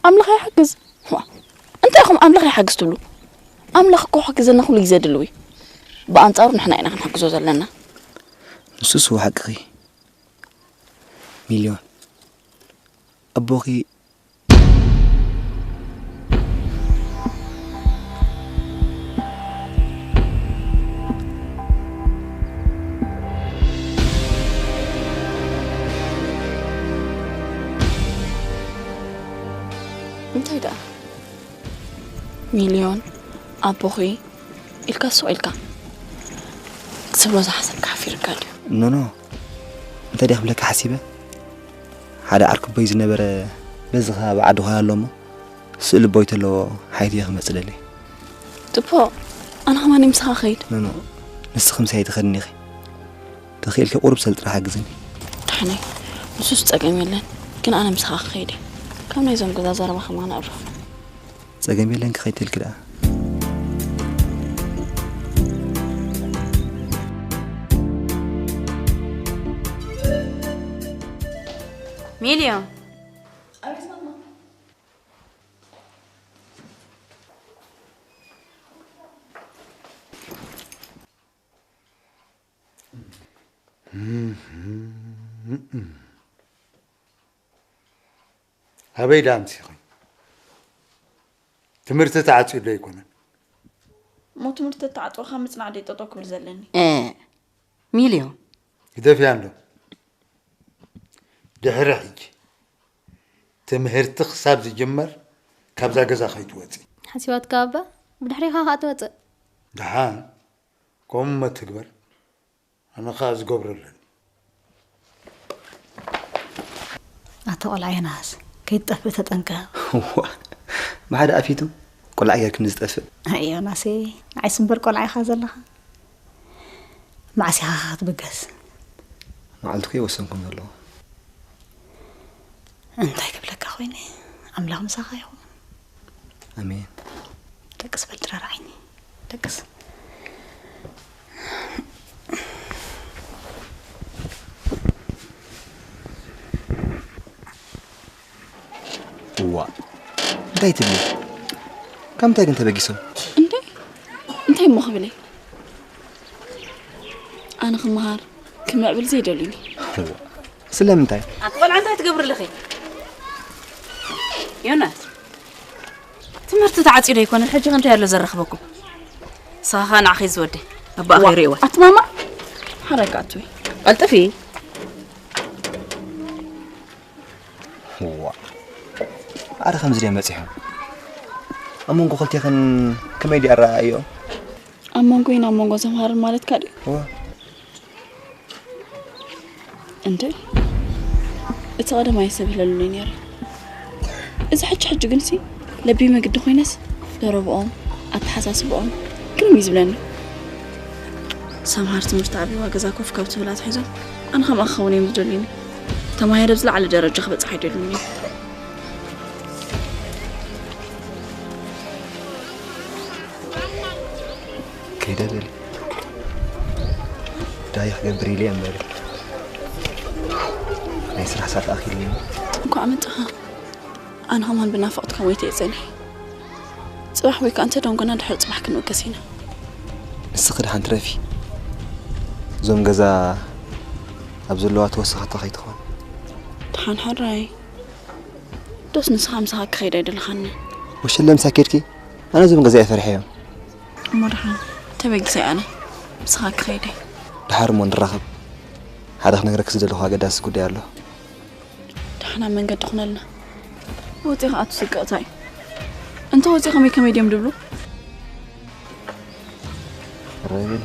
[SPEAKER 2] أملخ يحجز هو أنت يا أخو أملخ يحجز تلو أملخ كو حجزنا كل يزيد لوي بأنصار نحن أين نحجزه زلنا
[SPEAKER 3] نسوس هو حقي مليون أبوكي
[SPEAKER 2] انت هيدا مليون أبوخي إلكا سؤالك سبلو زحسن كافي ركالي
[SPEAKER 3] نو انت دي خبلك حسيبة هذا أركب بيز نبرة بزغها بعدها لومو سؤال بويت له حياتي يخمس لي
[SPEAKER 2] تبو أنا هماني مسخا خيد
[SPEAKER 3] نو نسخم سيد خدني خي تخيل كقرب سلت راح أجزني
[SPEAKER 2] تحني نسوس تأجمي لين كن أنا مسخا خيدي كم نيزم كذا زارة خمانة أعرف
[SPEAKER 3] تأجمي لين كخيت الكلا
[SPEAKER 5] ميليون
[SPEAKER 2] أبيت ماما
[SPEAKER 4] هبي دامسي خي تمرت تعطي له يكون
[SPEAKER 2] مو تمرت تعطي خمس نعدي تطوكل زلني
[SPEAKER 5] ميليون
[SPEAKER 4] يدفي عنده دحر حج تمهرت خساب زجمر كابزا جزا خيتوتي
[SPEAKER 6] حسيوات كابا بدحريها هاتوت
[SPEAKER 4] دحان كم ما تكبر أنا خاز قبر لن
[SPEAKER 1] أتقول عيناس كيت تثبت أنك
[SPEAKER 3] ما حدا أفيتو ቆልዓ ጌርክ ንዝጠፍእ
[SPEAKER 1] ዮናሴ ንዓይ ስምበር ቆልዓ ኢኻ ዘለኻ ማዕሲኻ ክትብገስ
[SPEAKER 3] መዓልትኩ የወሰንኩም ዘለኹ
[SPEAKER 1] እንታይ ክብለካ ኮይነ ኣምላኽ ምሳኻ ይኹን
[SPEAKER 3] ኣሜን
[SPEAKER 1] ደቅስ በል ትራርዓይኒ ደቅስ
[SPEAKER 3] وا እንታይ ትብሊ ከምታይ ግን ተበጊሶም
[SPEAKER 2] እንታይ መኽብለይ ኣነ ክመሃር ክምዕብል ዘይደልዩኒ
[SPEAKER 3] ስለምንታይ
[SPEAKER 5] ኣትቆልዓ እንታይ ትገብርልኺ ዮናስ ትምህርቲ ተዓፂዶ ይኮነን ሕጂ እንታይ ያሎ ዘረኽበኩም ሳኻ ንዓኺ ዝወደ ኣባ ኣኺሩ ይዋ
[SPEAKER 2] ኣትማማ ሓረካ ኣትወይ
[SPEAKER 5] ቀልጥፊ
[SPEAKER 3] ዋ ኣረ ከምዚ ድያ መፂሖም ኣብ መንጎ ክልቲኽን ከመይ ድያ ኣረኣእዮም
[SPEAKER 2] ኣብ መንጎይን ኣብ መንጎ ዘምሃርን ማለት ካ ድዩ እንደ እቲ ቀደማይ ሰብ ህለሉኒ ነይሩ እዚ ሕጂ ግን ሲ ለቢ መግዲ ኮይነስ ደረብኦም ኣተሓሳስብኦም ግን ይዝብለኒ ሰምሃር ትምህርቲ ዓብይዋ ገዛ ኮፍ ካብ ትብላት ሒዞም ኣነ ከም ኣኸውን እዮም ዝደልዩኒ ተማሂረ ዝለዓለ ደረጃ ክበፅሕ ኣይደልዩኒ
[SPEAKER 3] كيدا بالي دايخ قبري لي أمباري ما يسرح ساعة أخير لي
[SPEAKER 2] أكو عملتها أنا هم بنافقت كويتي إزاني صباح ويك أنت دون قناة دحرت محكن وكسينا
[SPEAKER 3] السقر حنترافي زوم جزا أبزلوات وسخة تخيط خان
[SPEAKER 2] تحن حراي دوس نسخة مسخة خير يدل خانة
[SPEAKER 3] وش اللي مساكركي أنا زوم جزا فرحيهم
[SPEAKER 2] مرحبا تبي سي أنا مسخة خيري
[SPEAKER 3] دحر من الرغب هذا خلنا نركز دلو حاجة داس كودي الله
[SPEAKER 2] تحنا من قد دخلنا لنا وتيخ أتسيق أتاي أنت وتيخ مي كميديم دبلو
[SPEAKER 3] الراجل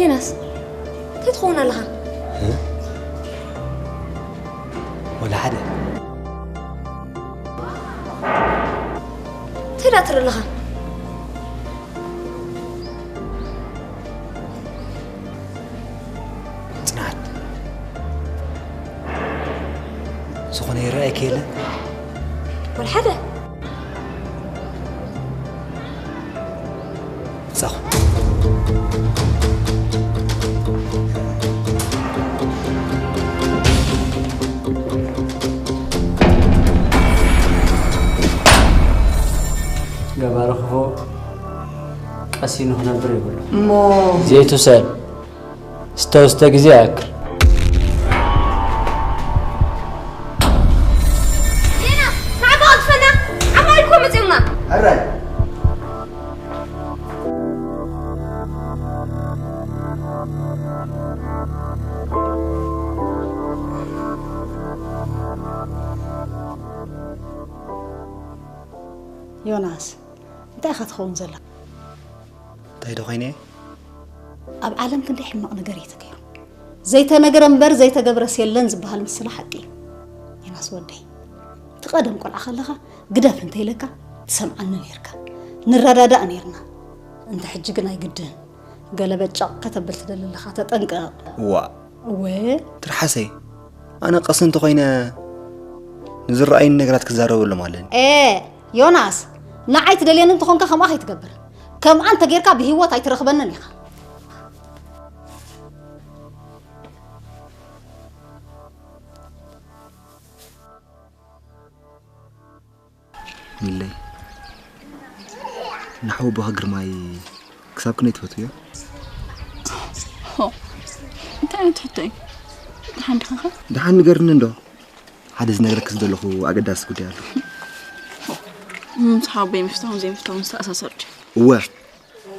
[SPEAKER 6] يناس تدخلنا لها
[SPEAKER 3] ولا حدا
[SPEAKER 6] ترى لها
[SPEAKER 3] صنعت سخوني رأيك يلا
[SPEAKER 6] ولا حدا
[SPEAKER 3] صح
[SPEAKER 12] قبارخو قسينو هنا بريبل
[SPEAKER 5] مو
[SPEAKER 12] زيتو سال استوستجزيك
[SPEAKER 6] لينا تعال وقفنا عمالكم مزيونا
[SPEAKER 7] الراي
[SPEAKER 1] يوناس انت اخذ خون زلك
[SPEAKER 3] تايدو خيني
[SPEAKER 1] اب عالم كنت حماق نغريتك زي تنغر امبر زي تغبرس يلن زبحال مسل حقي يوناس ودي تقدم قلع خلخه قدف انت لك تسمعنا نيركا نردادا نيرنا انت حجقنا يقدن قلبت شق كتبلت دللخه تطنق و
[SPEAKER 3] ترحسي انا قسنت خوينا نزر اي نغرات كزارو ولا مالن
[SPEAKER 1] يوناس نعيت دلين انت خونك خما خي تقبر كم انت غيركا بهيوت اي ترخبنن يخا
[SPEAKER 3] ملي نحو بهجر ماي كساب كنيت فتويا
[SPEAKER 2] انت تحطي
[SPEAKER 3] دحان نغرن ندو حدز نغرك زدلخو اقداس كودي الله
[SPEAKER 2] صحابي مفتاهم زي مفتاهم سأساسرج
[SPEAKER 3] هو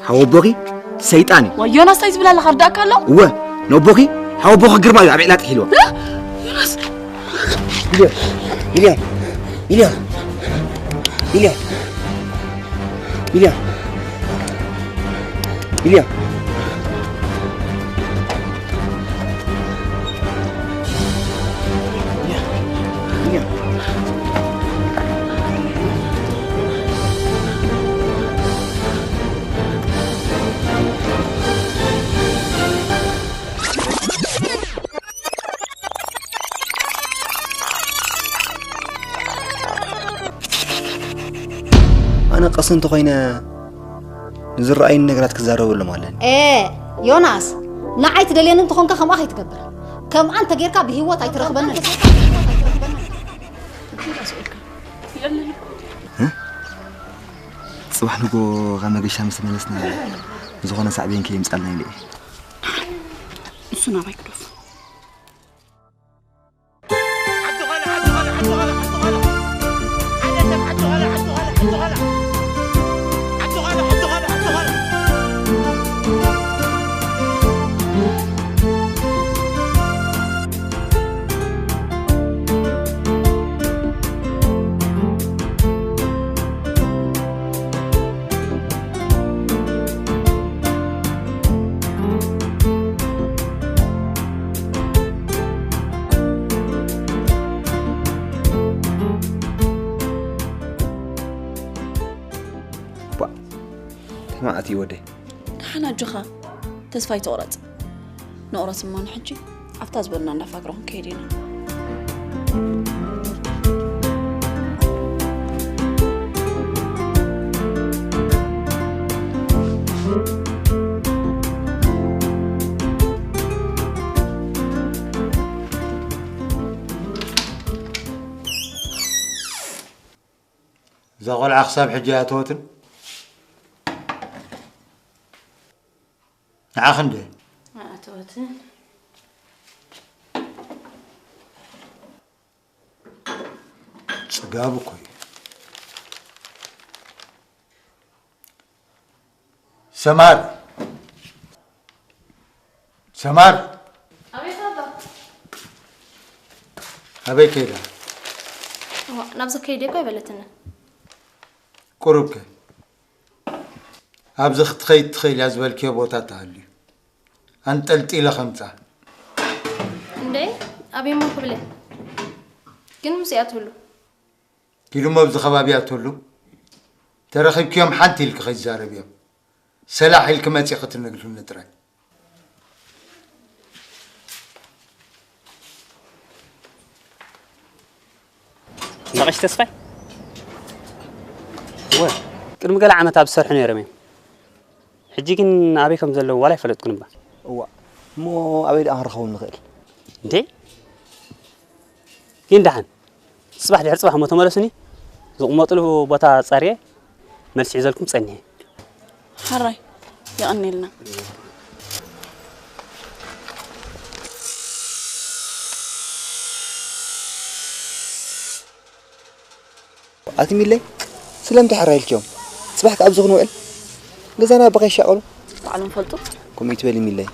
[SPEAKER 3] حاو بوغي سيطاني
[SPEAKER 2] ويوناس تايز بلا لخرداك الله
[SPEAKER 3] هو نو بوغي حاو بوغي قرمايو عبيلات حلوة
[SPEAKER 2] يوناس
[SPEAKER 3] مليون مليون مليون مليون مليون أنا قصن تخينا نزرعين النجرات كزارو ولا مالن
[SPEAKER 1] يوناس نعيت دليل أنت خونك خم أخي تكبر كم أنت غيرك بهوة تايترخبنا
[SPEAKER 3] ها صباح نقول غما قشة مسملسنا زغنا ساعدين كي مسألنا ليه
[SPEAKER 2] نسونا بايكروف
[SPEAKER 3] ما أتي ودي
[SPEAKER 2] حنا جخا تسفاي تورط نورس ما نحجي أفتاز بدنا نفكرهم كيدينا
[SPEAKER 4] زغل عخساب حجاتوتن عخندي
[SPEAKER 5] أتوتن
[SPEAKER 4] صقابكوي سمار سمار
[SPEAKER 6] أبي بابا
[SPEAKER 4] أبي كيدا
[SPEAKER 6] نبزك كيدي كوي بلتنا
[SPEAKER 4] قربك أبزخ تخيل أزبال كيبوتا تعلي أنت قلت إلى 5
[SPEAKER 6] ليه أبي مو قبله كن مسيات هلو
[SPEAKER 4] كيلو ما بزخ بابيات هلو ترخيب يوم حنتي لك خيزار بيوم سلاح لك ما تيقة النقل نتراي
[SPEAKER 12] ناقش تسفى وين كرم قال عمت أبصر حني رمي حجي كن أبيكم زلوا ولا يفلتكم بقى
[SPEAKER 3] هو مو أبيد أهرخون نغير
[SPEAKER 12] انتي كين دحن صباح دحر صباح متمرسني زقمت له بتا صاريه ملس يزلكم صنيه
[SPEAKER 2] حراي يغني لنا
[SPEAKER 3] أتمي لي سلام تحرى اليوم صباحك أبزغ نوئل جزانا بقى يشغلوا
[SPEAKER 2] تعلم فلتو
[SPEAKER 3] كم يتولي ميلي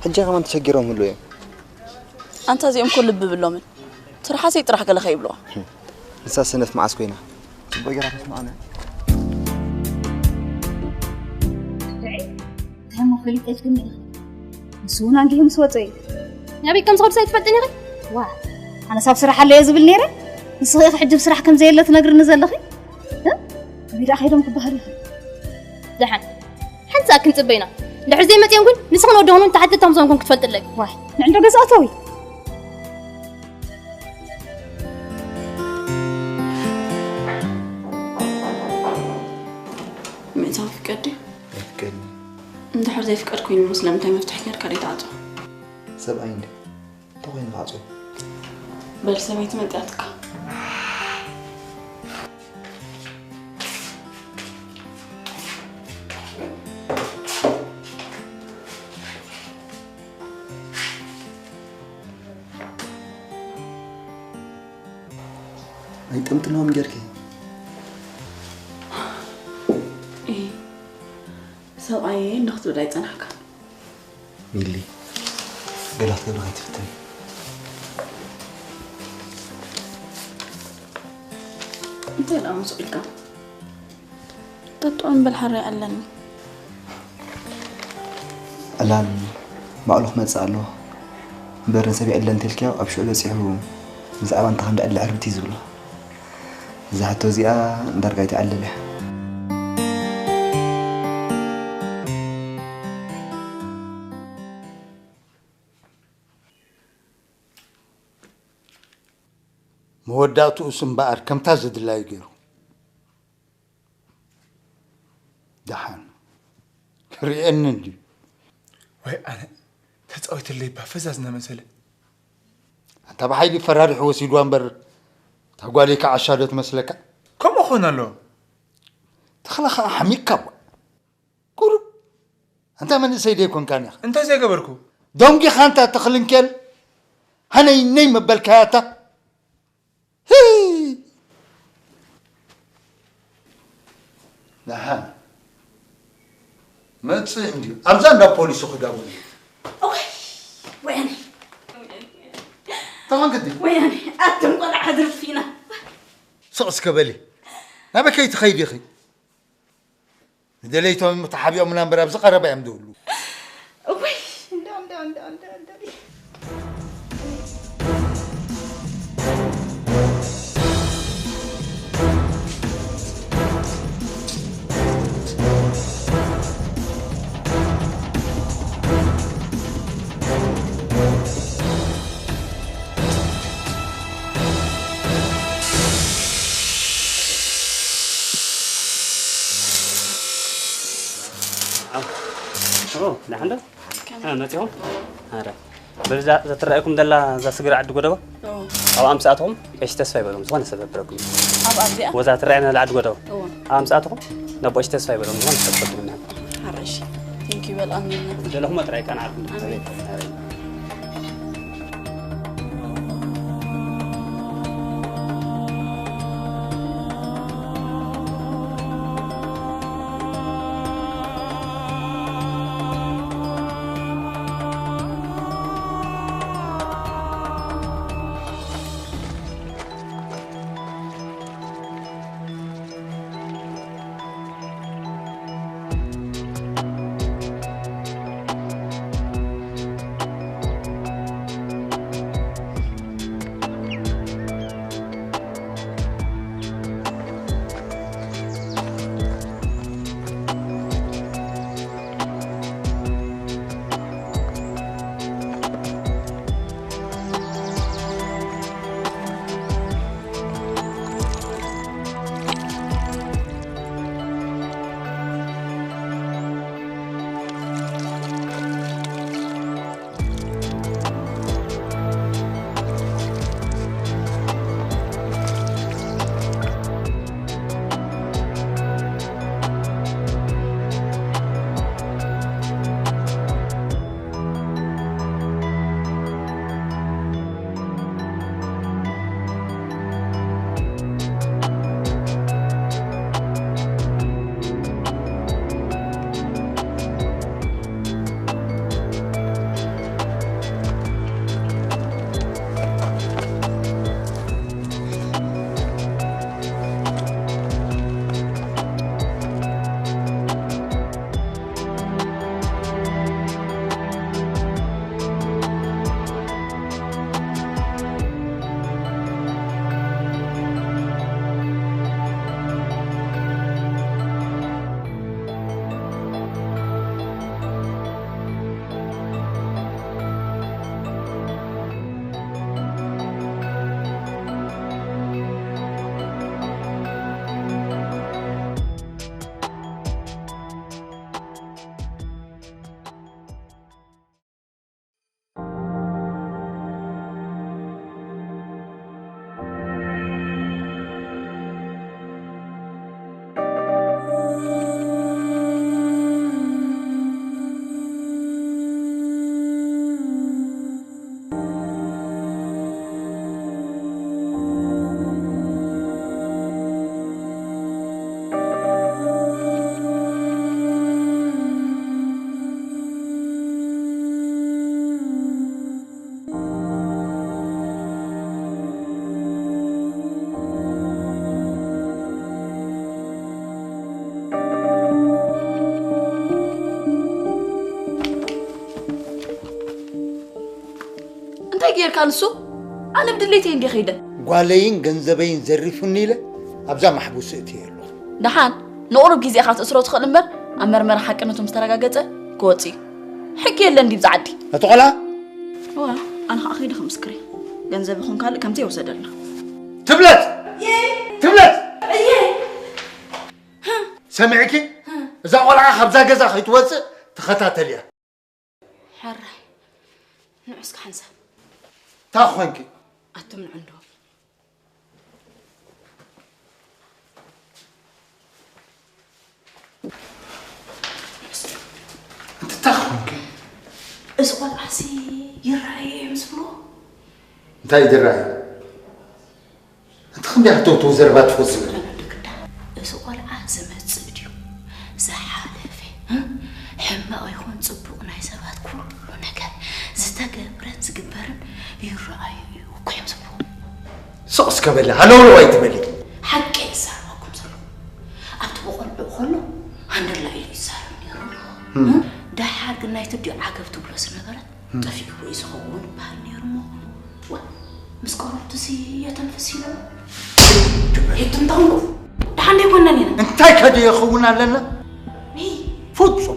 [SPEAKER 3] حجة كمان تشجرهم اللو يوم
[SPEAKER 2] أنت زي كل لب باللومن ترى حاسي تروح قال خيبلوه
[SPEAKER 3] نساس سنف مع سكينة بقى راح معنا
[SPEAKER 1] هم خليت إيش كني مسونا عندهم سوتي
[SPEAKER 6] أبي كم صار سايت فدني غي
[SPEAKER 1] واه أنا صاب صراحة اللي يزبل نيرة نصيح حد بصراحة كم زي اللي تنقر نزل لخي ها أبي راح يدوم كبهري
[SPEAKER 6] دحن حن ساكن تبينا دحر زي ما تيمكن نسخن ودهون تحت تمزونكم كتفلت لك
[SPEAKER 1] واه عنده جزء توي
[SPEAKER 2] مئتها فكرتي
[SPEAKER 3] فكرني
[SPEAKER 2] ندحر زي فكر كوين مسلم تاي مفتح غير كاري تعطو
[SPEAKER 3] سبعين طوين بعضو
[SPEAKER 2] بل سميت مدياتك
[SPEAKER 3] أي تمتنهم جركي
[SPEAKER 2] إيه سو أيه نخطو داي تنحكا
[SPEAKER 3] ميلي قلت قبل هاي تفتني
[SPEAKER 2] أنت لا مسؤولك تطعم بالحر علني
[SPEAKER 3] ألان معلوخ ما تسأله برن سبيع إلا أنت الكيا أبشو لسيحو زعما أنت خمد ألا عربتي زبله زحتو زيا درجة تعلله
[SPEAKER 4] موداتو اسم بقر كم تازد الله يجيرو دحان كريئن ندي
[SPEAKER 10] وي أنا تتقويت اللي بفزازنا مثلا
[SPEAKER 4] أنت بحيلي فراري حوسي دوان بر تقوالي كعشادة مسلكة
[SPEAKER 10] كم أخونا له
[SPEAKER 4] تخلق حميك كبا كورب أنت من سيدي يكون كان يخ
[SPEAKER 10] أنت زي قبركو
[SPEAKER 4] دونجي خانتا تخلن كل هنا ينيم بالكاتا هي نعم ما تصيح عندي أبزان دا بوليس خداولي
[SPEAKER 5] ويني
[SPEAKER 4] طبعا قدي
[SPEAKER 5] ويني أتم قلع حذر فينا
[SPEAKER 4] سقس كبلي نبا كي تخيد يا أخي دليتهم متحابي أو منام برابز قرب يعمدولو
[SPEAKER 12] نحن أنا تيهم هذا برجع ترى دلا ذا سجر عد قدوا أو أم ساعتهم إيش تسفي بلهم زمان سبب بركم
[SPEAKER 2] أبغى
[SPEAKER 12] وذا ترى أنا العد قدوا أم ساعتهم نبغى إيش تسفي بلهم زمان سبب منها
[SPEAKER 2] هرش thank you بالأمين
[SPEAKER 12] ده هم ترى كان عارف
[SPEAKER 2] كان السوق أنا بدليتي عندي خيدة
[SPEAKER 4] قالين جنزبين زرفني له أبزا محبوس اتيله
[SPEAKER 2] دحان نقرب جيزي أخذت أسرة خلنا أمر حق إنه تمسترجع جت كوتي حكي اللي ندي بزعدي
[SPEAKER 4] أتقولها
[SPEAKER 2] هو أنا أخيد خمس كري جنزب خون قال كم تيو سدلنا
[SPEAKER 4] تبلت سمعكي إذا ولا خبزة جزا خيتوسع تختاتليا
[SPEAKER 2] حر نعسك حنسا
[SPEAKER 4] تاخونك
[SPEAKER 2] أتمنى عنده
[SPEAKER 4] أنت تاخونك
[SPEAKER 5] اسقل عسي يرعي مسفلو
[SPEAKER 4] أنت يدرعي أنت خم يحطوا توزربات فوزي
[SPEAKER 5] اسقل عزمة صديو زحالفي حما يكون صبوقنا يسبات كل نكر زتجبرن زجبرن يرعي وكيم صبو
[SPEAKER 4] صوص كبلي هلو وايت بلي
[SPEAKER 5] حقي ساركم صلو أبتبقول بقولو هندر لا يسار نيرو ده حاجة نايت بدي عقبته بلس نقرأ تفيقوا يسخون بهالنيرمو مسكرت تسي يتنفسي له هيتم تغلو ده عندي قلنا
[SPEAKER 4] انت كده يخونا لنا فوتشو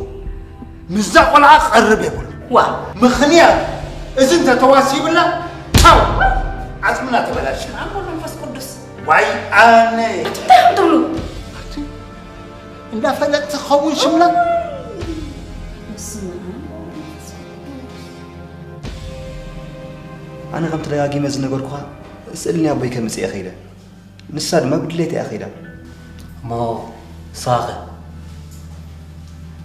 [SPEAKER 4] مزاق ولا قرب يقول مخنيا اذا انت تواسي بالله هاو عزمنا تبلاش
[SPEAKER 5] عمو نفس قدس
[SPEAKER 4] واي اني
[SPEAKER 5] تغلو
[SPEAKER 4] انت فلت تخون شمله
[SPEAKER 3] أنا قمت لقاقي مزن نقولكوا اسألني أبوي كم مسي أخيرا نسال ما بدليتي أخيرا
[SPEAKER 11] ما صاغة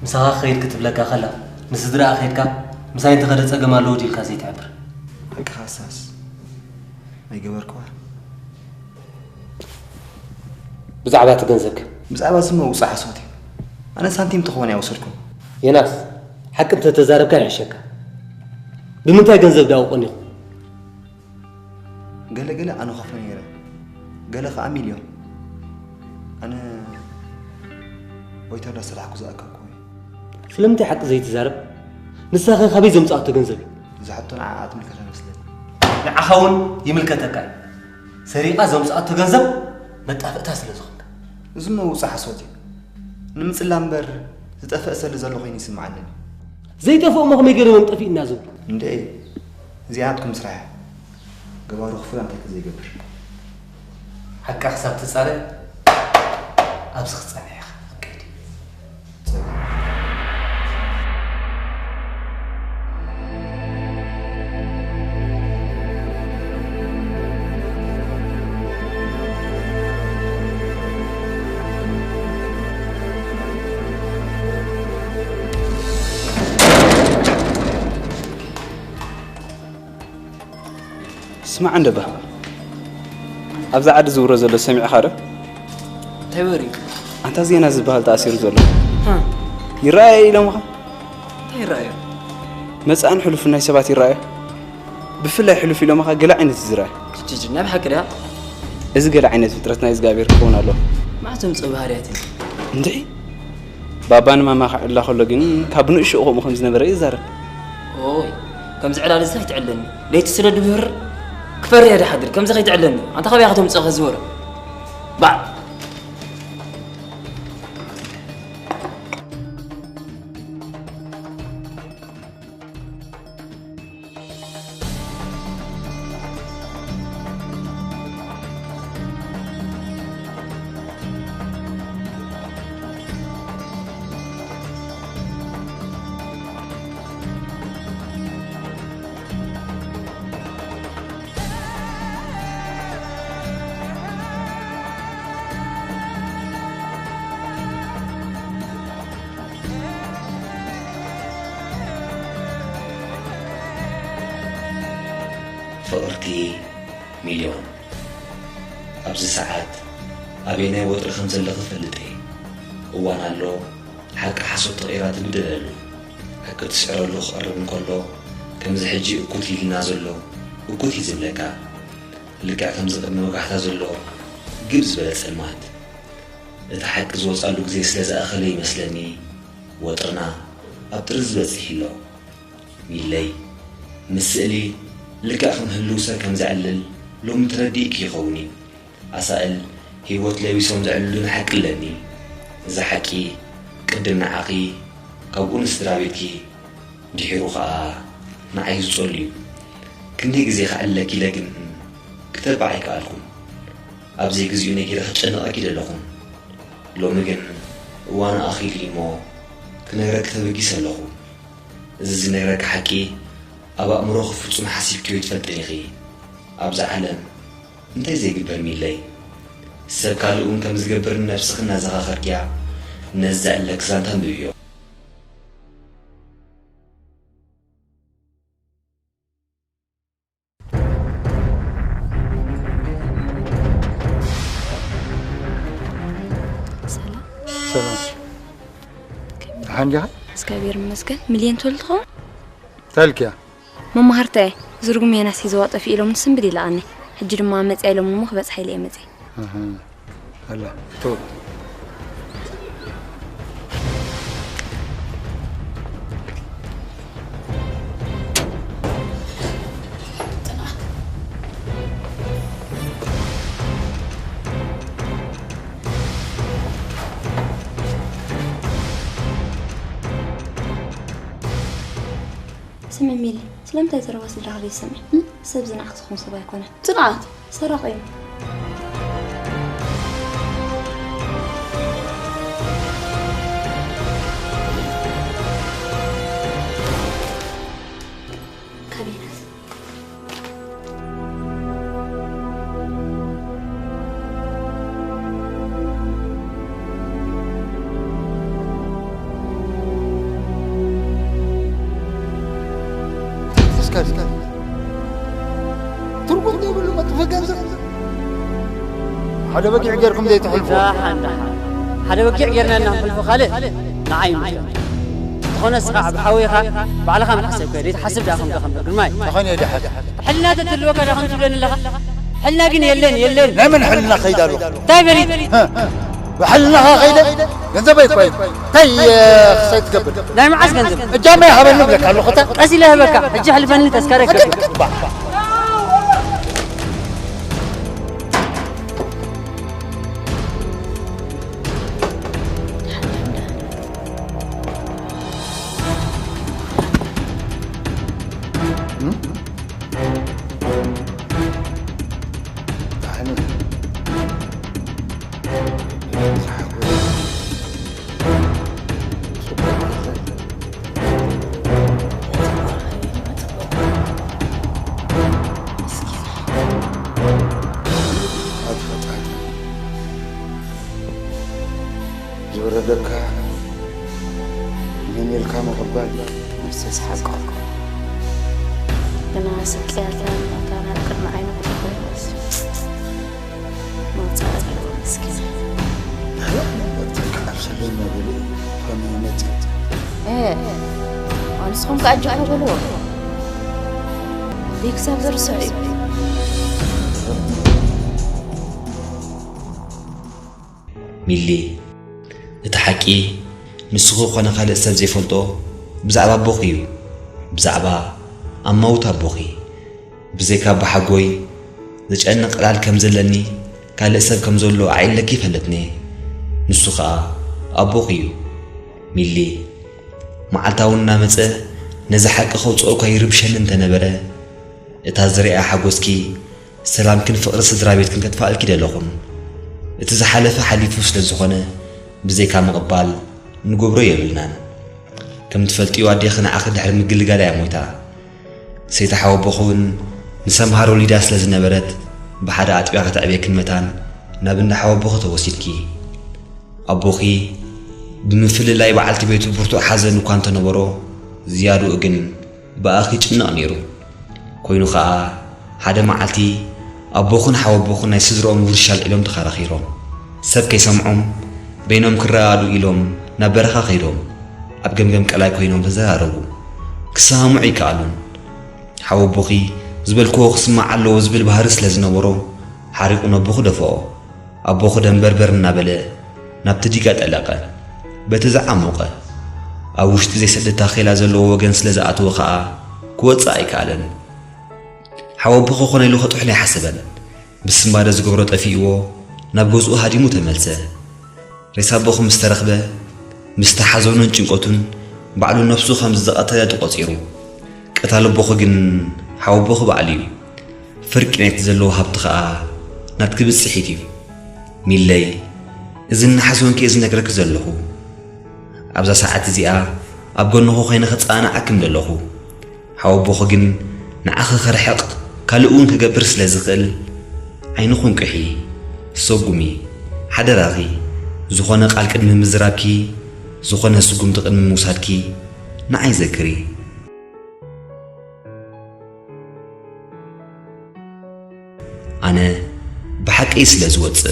[SPEAKER 11] مساغة خير كتب لك خلا مسدرا أخيرك مساين تخرج أجمع لوجي الكاسي تعبر
[SPEAKER 3] هيك حساس ما يجبركوا
[SPEAKER 12] بزعبات جنزك
[SPEAKER 3] بزعبات اسمه وصح صوتي أنا سنتيم تخوني أوصلكم
[SPEAKER 12] يا ناس حكم تتزارب كان عشك بمنتهى جنزب ده وقني
[SPEAKER 3] قال أنا خافني يرى قال خا مليون أنا ويتردى سلاحكو زاكا كوي
[SPEAKER 12] سلمتي حق زي تزارب نساخن خبيز مصاط جنزب
[SPEAKER 3] زعتون عات ملكة مسلم
[SPEAKER 11] نعخون يملكتك سريقة زمصات جنزب متأفقتها سلزخك
[SPEAKER 3] زمو وصح صوتي نمثل لامبر زتأفق سلزلو خيني سمعني
[SPEAKER 12] زي تفوق مغمي يقري من طفي النازل
[SPEAKER 3] ندي ايه زيادتكم سرعة قبارو خفر عم تك زي قبر
[SPEAKER 11] حكا حساب تسالي أبسخ تسالي يا أخي أكيد
[SPEAKER 10] اسمع عند به أبزع عد زورة زلة سمع خارة
[SPEAKER 8] تبري
[SPEAKER 10] أنت زين هزبها تأثير زلة يرأي لهم
[SPEAKER 8] يرأي
[SPEAKER 10] مسأن حلو في الناس سبات يرأي بفلا حلو في لهم قلع عينة الزراعي
[SPEAKER 8] تجي نبحة كده
[SPEAKER 10] إذا قلع عينة فترتنا إذا قابير كون الله
[SPEAKER 8] ما تمسك بهارياتي
[SPEAKER 10] ندعي بابان ما خ الله خلقني كابنو إيش أخو مخمز نبرة إزارة
[SPEAKER 8] أوي كم زعل على زاي تعلني ليه تسرد بهر كفر يا حدر كم زاي تعلني أنت خبي أخذهم تسخ زورة بعد
[SPEAKER 13] فقرتي مليون أبز ساعات أبينا وتر خمسة اللي خفلتي وانا له حق حسب تغييرات بدل حق تسعر له خرب كله كم زحجي وكوتي نازل له وكوتي زملكا اللي قاعد كم زقنا وقاعد نازل له جبز بلد سلمات إذا حق زوج قالوا زي سلازة أخلي مسلني وترنا أبترز بس حلو ميلي مسألي لكأخم هلوسا كم زعلل لوم ترديك يخوني أسأل هيوت لويسهم زعللون حق لني إذا حكي قدمنا عقي كوكون استرابيتي دحيرو خا نعيز صلي كندي غزي خالك لكن كتب عليك قالكم ابزي غزيو ني كده خچنا اكيد لكم لو مگن وانا اخي ليمو كنغرك تبقي سلخو زي نغرك حكي ابا امرو خفصم حسيبكيو يتفلطني خي ابزا عالم انت زي قبرمي لي سكالون كم زغبر نفسخنا زخاخركيا نزع لك زانتان بيو
[SPEAKER 4] سلام حنجا
[SPEAKER 14] اسكابير مسكن مليون تولتهم
[SPEAKER 4] تلكيا
[SPEAKER 14] ماما هرتاي زرقم يا ناس يزوات في لهم نسم بدي لاني حجر ما متعي لهم مخ بس حيلي متعي
[SPEAKER 4] هلا تو
[SPEAKER 14] سمع ميلي سلامتا يتروا سدرا غلي سمع سبزنا أخذكم صباح يكونه
[SPEAKER 2] طلعت
[SPEAKER 14] سرقين كابينات
[SPEAKER 4] اسكال تربط دي ولا ما تفقنز حدا بقي غيركم دي تحلفوا
[SPEAKER 12] حدا بقي غيرنا نحلفوا خالد نعيم تخون اسقع بحويها بعلها من حسب كده تحسب داخل بالماي
[SPEAKER 4] تخون يا حد
[SPEAKER 12] حلنا تتلوك داخل تبين لها حلنا قن يلين
[SPEAKER 4] لا من حلنا خيدالو
[SPEAKER 12] طيب يريد
[SPEAKER 4] وحلناها غيدا جنزب يطيب تي خسيت قبل
[SPEAKER 12] لا ما عايز جنزب
[SPEAKER 4] الجامع يحبن لك على خطا
[SPEAKER 12] اسئله بك اجي حلفني تذكرك
[SPEAKER 4] زوردك من الكام غبال
[SPEAKER 14] نفس حقك أنا سكيت كان أذكر معي نقطة بس ما تصير مسكين
[SPEAKER 4] لا بدك أرسلين ما بلي فمينتي
[SPEAKER 14] إيه أنا سخون قاعد جاي بلو ديك سافر صعيب
[SPEAKER 13] ميلي اتحكي نسخو خنا خالد سب زي فلطو بزعبا بوخيو بزعبا أموت أبوخي بزيكا بحقوي زجأنا قلال كم زلني كان لسب كم زلو عيل لكي فلتني نسخا أبوخيو ميلي معلتاونا مزه نزحك خوصو كيربشن انت نبره اتازري حقوسكي سلام كن فقر سدرابيت كن كتفائل كده لخون اتزحلف حليفو سلزخونه بزيكا مقبال نقبرو يبلنان كم تفلتي وادي خنا اخد حرم مقلقال يا مويتا سيتحاو بخون نسمهارو ليداس لزنبرت بحدا اتبيا كتعبيا كلمتان نابنا حاو بخو توسيدكي أبوخي بمفل الله بعلت بيتو برتو حزن وكان تنبرو زيادو اجن بأخي جنا نيرو كوينو خا حدا معلتي أبوخن حاو أبوخن يسدرهم ورشال إلهم تخار خيرهم سب كي سمعهم بينهم كرادو إلهم نبرخا خيرهم أبجم كلاي كوينهم بزارو كسامعي كالون حاو أبوخي زبل كوخ سمع له زبل بهرس لزنبرو حارقون أبوخ دفعو أبوخ دنبربر نابله نبتديكات علاقة بتزعموقه أوشت زي سد تاخيل زلو وجن سلزعتو خا كوت صايك علن حوابخو خونه له خطح لي حسبا بس ما دز قبرت افيو نبغزو هاديمو تملسه ريسابخو مسترخبه مستحزونن ጭንቆቱን بعلو نفسو خمس زقته تقصيرو قتال بخو جن حوابخو بعلي فرق نيت زلو هبتخا ناتك بصحيتي ميلي اذن حسون كي اذن نكرك زلخو ابزا ساعات زيا ابغنخو خينه خصانا اكم دلخو حوابخو جن نعخ خرحق كالون كغبر سلازقل عينخون كحي صقمي حدراغي زخونه قال قدم مزرابكي زخونه سقم تقدم موسادكي نعي ذكري انا بحقي سلازوص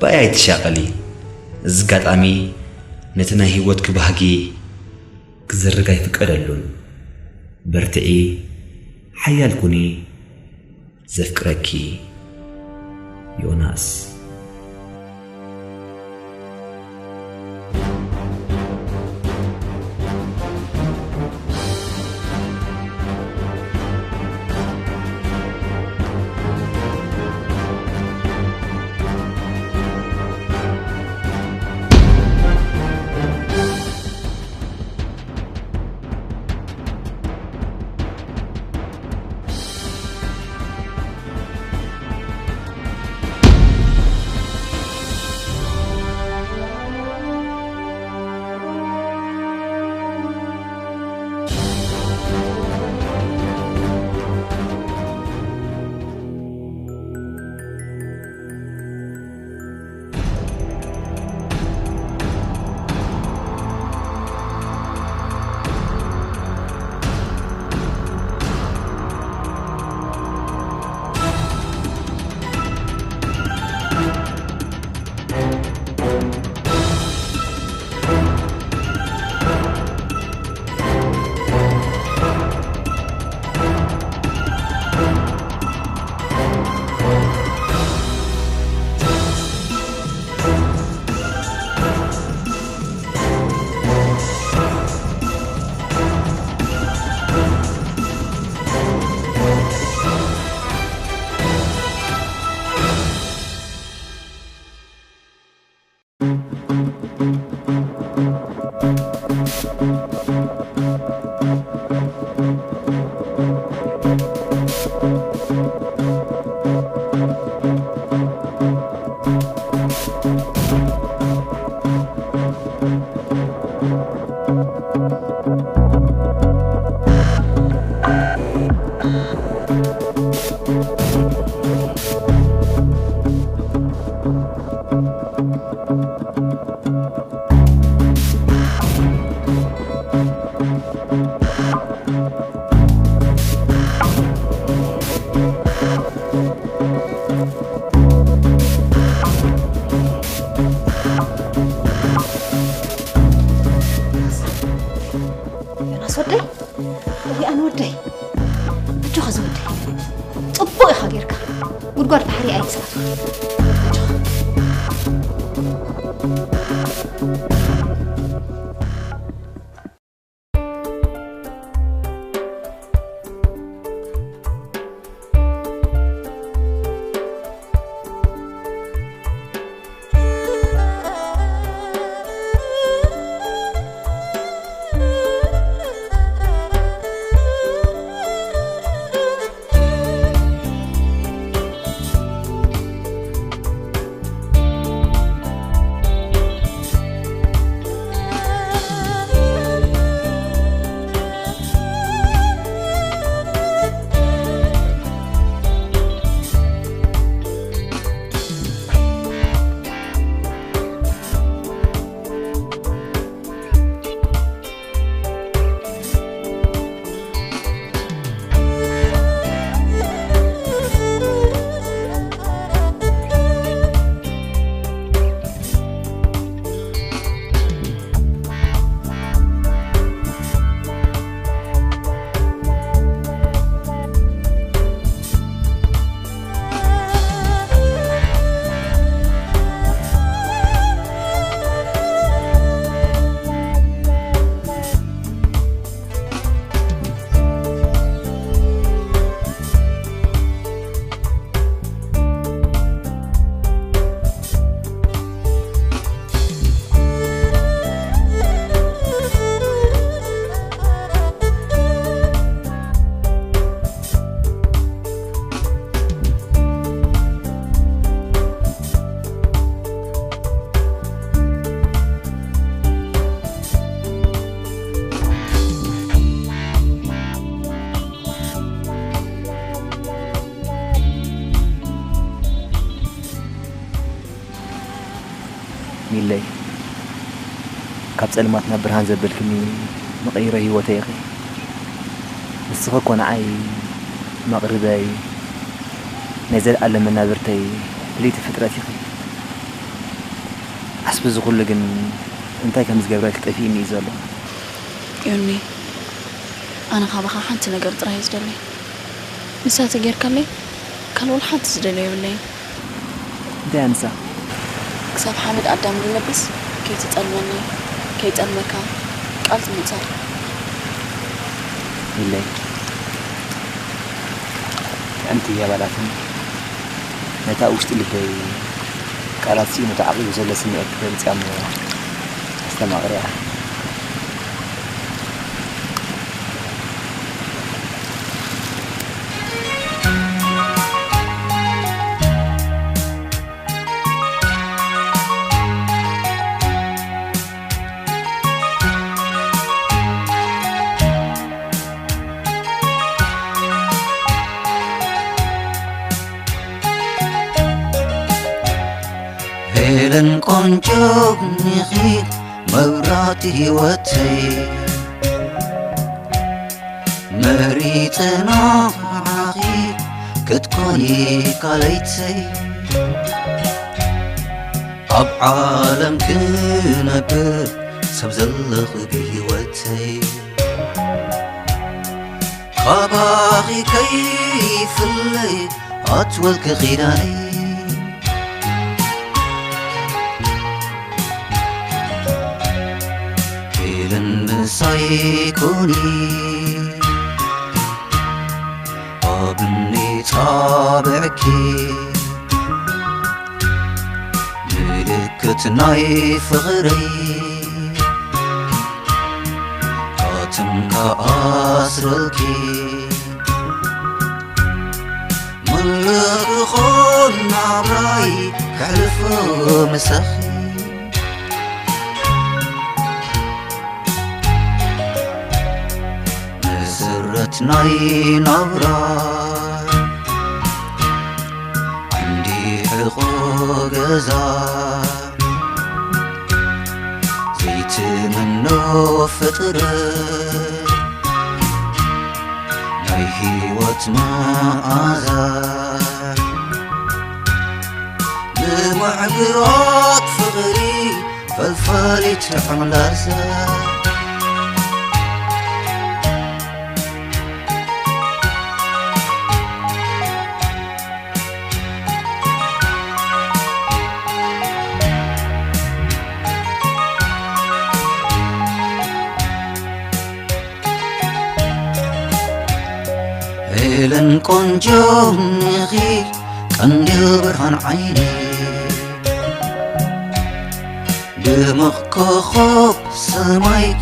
[SPEAKER 13] باي تشاقلي زغاطامي نتنا هيوت كبهجي كزرغاي فقدلون برتئي حيال كوني زفكركي يوناس
[SPEAKER 3] ሚለይ ካብ ጸልማት ናብ ብርሃን ዘበልክኒ መቐይረ ህይወተይ ኢኺ ንስኸ ኮ ንዓይ መቕርበይ ናይ ዘለኣለም መናብርተይ ፍልይቲ ፍጥረት ኢኺ ሓስቢ ዝኹሉ ግን እንታይ ከም ዝገብረልክ ጠፊእኒ እዩ ዘሎ
[SPEAKER 2] ዮኒ ኣነ ካባኻ ሓንቲ ነገር ጥራይ ዝደሊ ንሳ ተጌርካለይ ካልኦል ሓንቲ ዝደልዮ የብለይ
[SPEAKER 3] እንታይ ኣንሳ
[SPEAKER 2] ክሳብ ሓመድ ኣዳም ዝለብስ ከይትጠልመኒ ከይጠልመካ ቃል ትምፃእ
[SPEAKER 3] ኢለይ أنت يا بلاتن نتا وشت اللي في كاراتسي متعقل وزلا سمي أكثر بتعمل استمع غريعة
[SPEAKER 15] هلن قنجوب نخيل موراتي وتي مريتنا عقيل كتكوني قليتي أب عالم كنبر سبزلخ بهوتي خباغي كيف اللي أطول كغيراني سايكوني أبني طابعكي ملكة نايف غري قاتمك أسرلكي ملك خون نابراي كحلف مسخي ناي نبرا عندي حقوق غزا زيت منو فطر ناي هيوت ما آزار لمعبرات فغري فالفالي تحمل أزار هلن قنجو نغيل قنديل برهان عيني دمغ كوخوب سمايك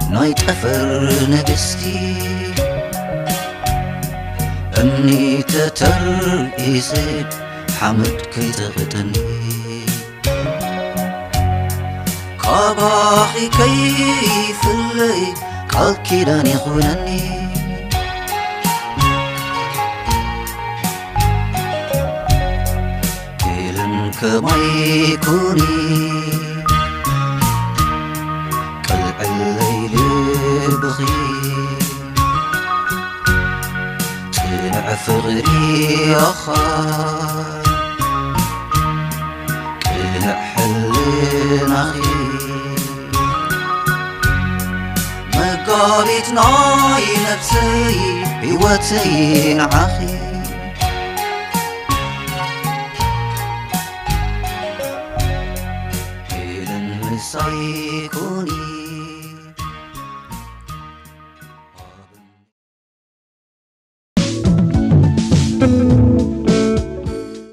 [SPEAKER 15] نايت أفر نجستي أني تتر إيزيد حمد كي تغتني كاباخي كيف اللي قال كيداني خونني كما يكوني قلع الليل بغي طلع فغري أخاي قلع حل نغي مقالت ناي نفسي بوتي نعخي سايكوني